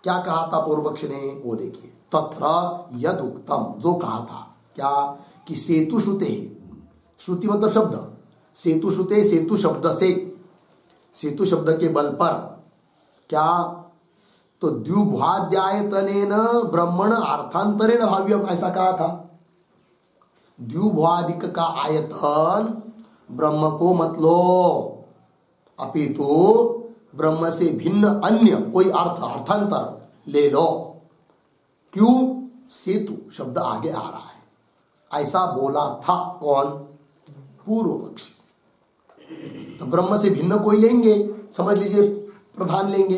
क्या कहा था पूर्व पक्ष ने, वो देखिए, तत्र यद उक्तम, जो कहा था क्या कि सेतु श्रुते, श्रुति मतलब शब्द, सेतु श्रुते, सेतु शब्द से, सेतु शब्द के बल पर क्या, तो द्युभ्वाद्यायतनेन ब्रह्मण अर्थांतरेण भाव्यम, ऐसा कहा था। द्युभ्वादिक का आयतन ब्रह्म को मत लो, अपितु ब्रह्म से भिन्न अन्य कोई अर्थ, अर्थांतर ले लो। क्यों, सेतु शब्द आगे आ रहा है, ऐसा बोला था कौन, पूर्व पक्षी। तो ब्रह्म से भिन्न कोई लेंगे, समझ लीजिए प्रधान लेंगे,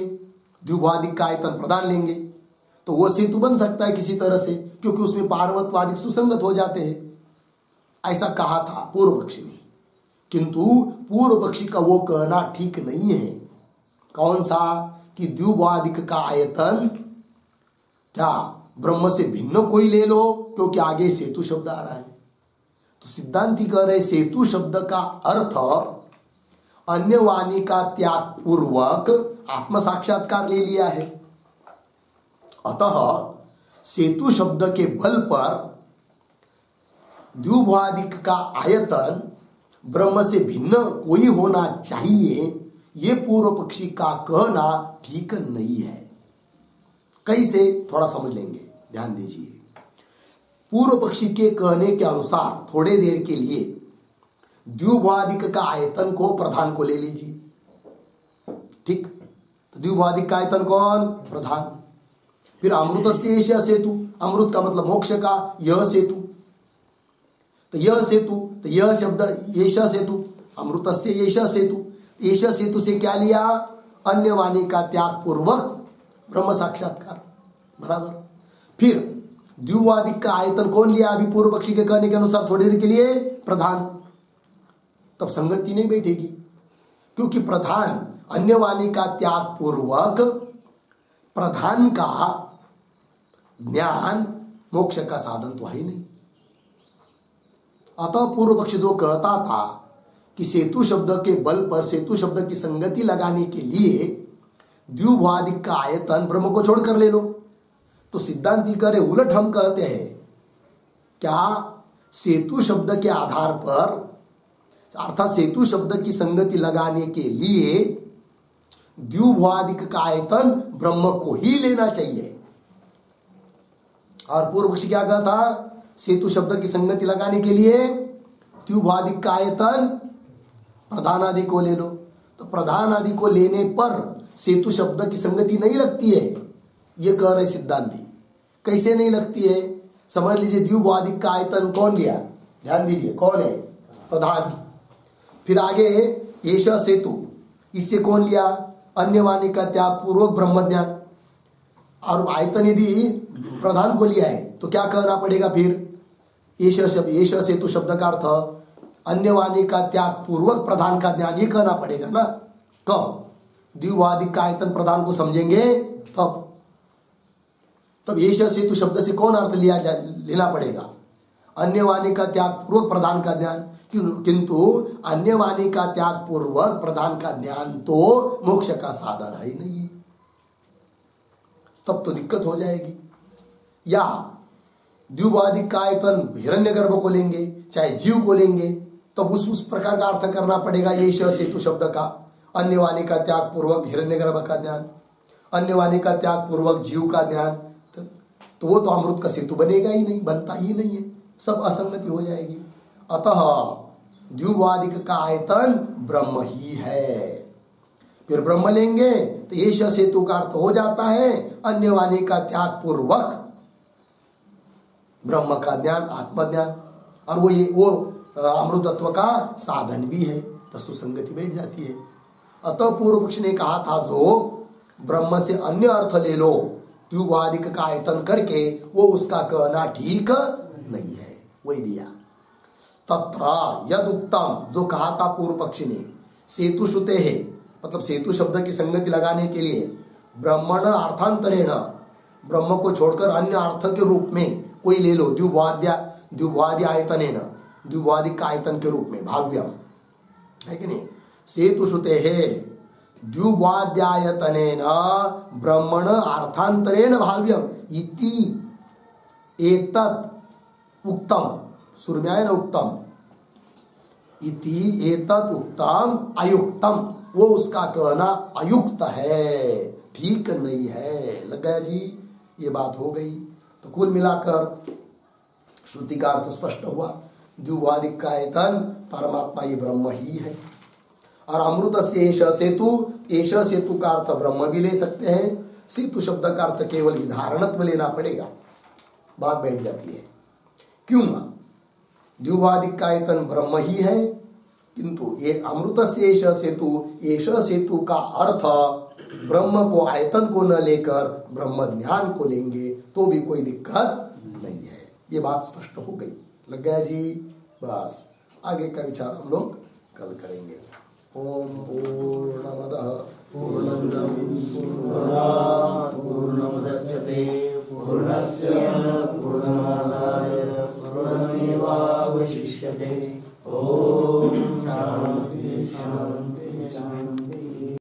द्युभ्वादिक का आयतन प्रधान लेंगे, तो वो सेतु बन सकता है किसी तरह से, क्योंकि उसमें पार्वतवादिक सुसंगत हो जाते हैं, ऐसा कहा था पूर्व पक्षी ने। किंतु पूर्व पक्षी का वो कहना ठीक नहीं है। कौन सा, कि द्युभ्वादिक का आयतन क्या ब्रह्म से भिन्न कोई ले लो, क्योंकि आगे सेतु शब्द आ रहा है। तो सिद्धांती कह रहे सेतु शब्द का अर्थ अन्य वाणी का त्याग पूर्वक आत्म साक्षात्कार ले लिया है। अतः सेतु शब्द के बल पर द्युभ्वादिक का आयतन ब्रह्म से भिन्न कोई होना चाहिए, ये पूर्व पक्षी का कहना ठीक नहीं है। कैसे, थोड़ा समझ लेंगे, ध्यान दीजिए। पूर्व पक्षी के कहने के अनुसार थोड़े देर के लिए द्युभ्वादिक का आयतन को प्रधान को ले लीजिए, ठीक। तो द्युभ्वादिक का आयतन कौन, प्रधान। फिर अमृत से एष सेतु, अमृत का मतलब मोक्ष का यह सेतु, तो यह सेतु, तो यह शब्द एष सेतु, अमृत से एष सेतु, एष सेतु से क्या लिया, अन्य वाणी का त्याग पूर्वक ब्रह्म साक्षात्कार, बराबर। फिर द्युभ्वादिक का आयतन कौन लिया, अभी पूर्व पक्षी के कहने के अनुसार थोड़ी देर के लिए प्रधान, तब संगति नहीं बैठेगी, क्योंकि प्रधान अन्य वाणी का त्याग पूर्वक प्रधान का ज्ञान मोक्ष का साधन तो है ही नहीं। अतः पूर्व पक्ष जो कहता था कि सेतु शब्द के बल पर सेतु शब्द की संगति लगाने के लिए द्युभ्वादिक का आयतन ब्रह्म को छोड़कर ले लो, तो सिद्धांती करे उलट हम कहते हैं, क्या सेतु शब्द के आधार पर, अर्थात सेतु शब्द की संगति लगाने के लिए द्युभ्वादिक का आयतन ब्रह्म को ही लेना चाहिए। और पूर्व पक्षी क्या कहता, सेतु शब्द की संगति लगाने के लिए द्युभ्वादिक का आयतन प्रधान आदि को ले लो, तो प्रधान आदि को लेने पर सेतु शब्द की संगति नहीं लगती है, ये कह रहे सिद्धांती। कैसे नहीं लगती है, समझ लीजिए द्युभ्वादिक का आयतन कौन लिया, ध्यान दीजिए, कौन है, प्रधान। फिर आगे एष सेतु, इससे कौन लिया, अन्य वाणी का त्याग पूर्वक ब्रह्म ज्ञान, और आयतन यदि प्रधान को लिया है तो क्या कहना पड़ेगा फिर, एष शब्द, एष सेतु शब्द का अर्थ अन्य वाणी का त्याग पूर्वक प्रधान का ज्ञान, ये कहना पड़ेगा ना। कब, द्युभ्वादिक का आयतन प्रधान को समझेंगे तब एष सेतु शब्द से कौन अर्थ लेना पड़ेगा, अन्य वाणी का त्याग पूर्वक प्रधान का ज्ञान। किंतु अन्य वाणी का त्याग पूर्वक प्रधान का ज्ञान तो मोक्ष का साधन है ही नहीं, तब तो दिक्कत हो जाएगी। या द्युभ्वादिक का आयतन हिरण्यगर्भ को लेंगे चाहे जीव को लेंगे, तब उस प्रकार का अर्थ करना पड़ेगा एष सेतु शब्द का, अन्य वाणी का त्याग पूर्वक हिरण्यगर्भ का ज्ञान, अन्य वाणी का त्याग पूर्वक जीव का ज्ञान, तो वो तो अमृत का सेतु बनेगा ही नहीं, बनता ही नहीं है, सब असंगति हो जाएगी। अतः द्युभ्वादिक का आयतन ब्रह्म ही है। फिर ब्रह्म लेंगे तो ये सेतु का अर्थ हो जाता है अन्य वाणी का त्याग पूर्वक ब्रह्म का ज्ञान, आत्मज्ञान, और वो अमृतत्व का साधन भी है, तो सुसंगति बैठ जाती है। अतः पूर्व पक्ष ने कहा था जो ब्रह्म से अन्य अर्थ ले लो द्युवादिक का आयतन करके, वो उसका कहना ठीक नहीं है, वही दिया। तत्र यद उत्तम, जो कहा था पूर्व पक्षी ने, सेतु श्रुते है, मतलब सेतु शब्द की संगति लगाने के लिए ब्रह्मण अर्थांतरेण, ब्रह्म को छोड़कर अन्य अर्थ के रूप में कोई ले लो, द्युवाद्य आयतनेन, द्युवादिक का आयतन के रूप में, भाव्यम है कि नहीं। सेतु श्रुते है द्युवाद्यायतनेन ब्रह्मण अर्थांतरेण भाव्यम इति एतत् उक्तम, सुरम्यायन उक्तम इति एतत् उक्तम अयुक्तम, वो उसका कहना अयुक्त है, ठीक नहीं है। लग गया जी, ये बात हो गई। तो कुल मिलाकर श्रुति का अर्थ स्पष्ट हुआ, द्युवादिक का आयतन परमात्मा ये ब्रह्म ही है। और अमृत से एष सेतु का अर्थ ब्रह्म भी ले सकते हैं, सेतु शब्द का अर्थ केवल विधारणत्व लेना पड़ेगा, बात बैठ जाती है। क्यों? द्युवादिक का आयतन ब्रह्म ही है, किंतु ये अमृत से एष सेतु का अर्थ ब्रह्म को, आयतन को न लेकर ब्रह्म ज्ञान को लेंगे तो भी कोई दिक्कत नहीं है। ये बात स्पष्ट हो गई। लग गया जी? बस आगे का विचार हम लोग कल करेंगे। ओम पूर्णमदः पूर्णमिदं पूर्णात् पूर्णमुदच्यते पूर्णस्य पूर्णमादाय पूर्णमेवावशिष्यते। ओम शांति शांति।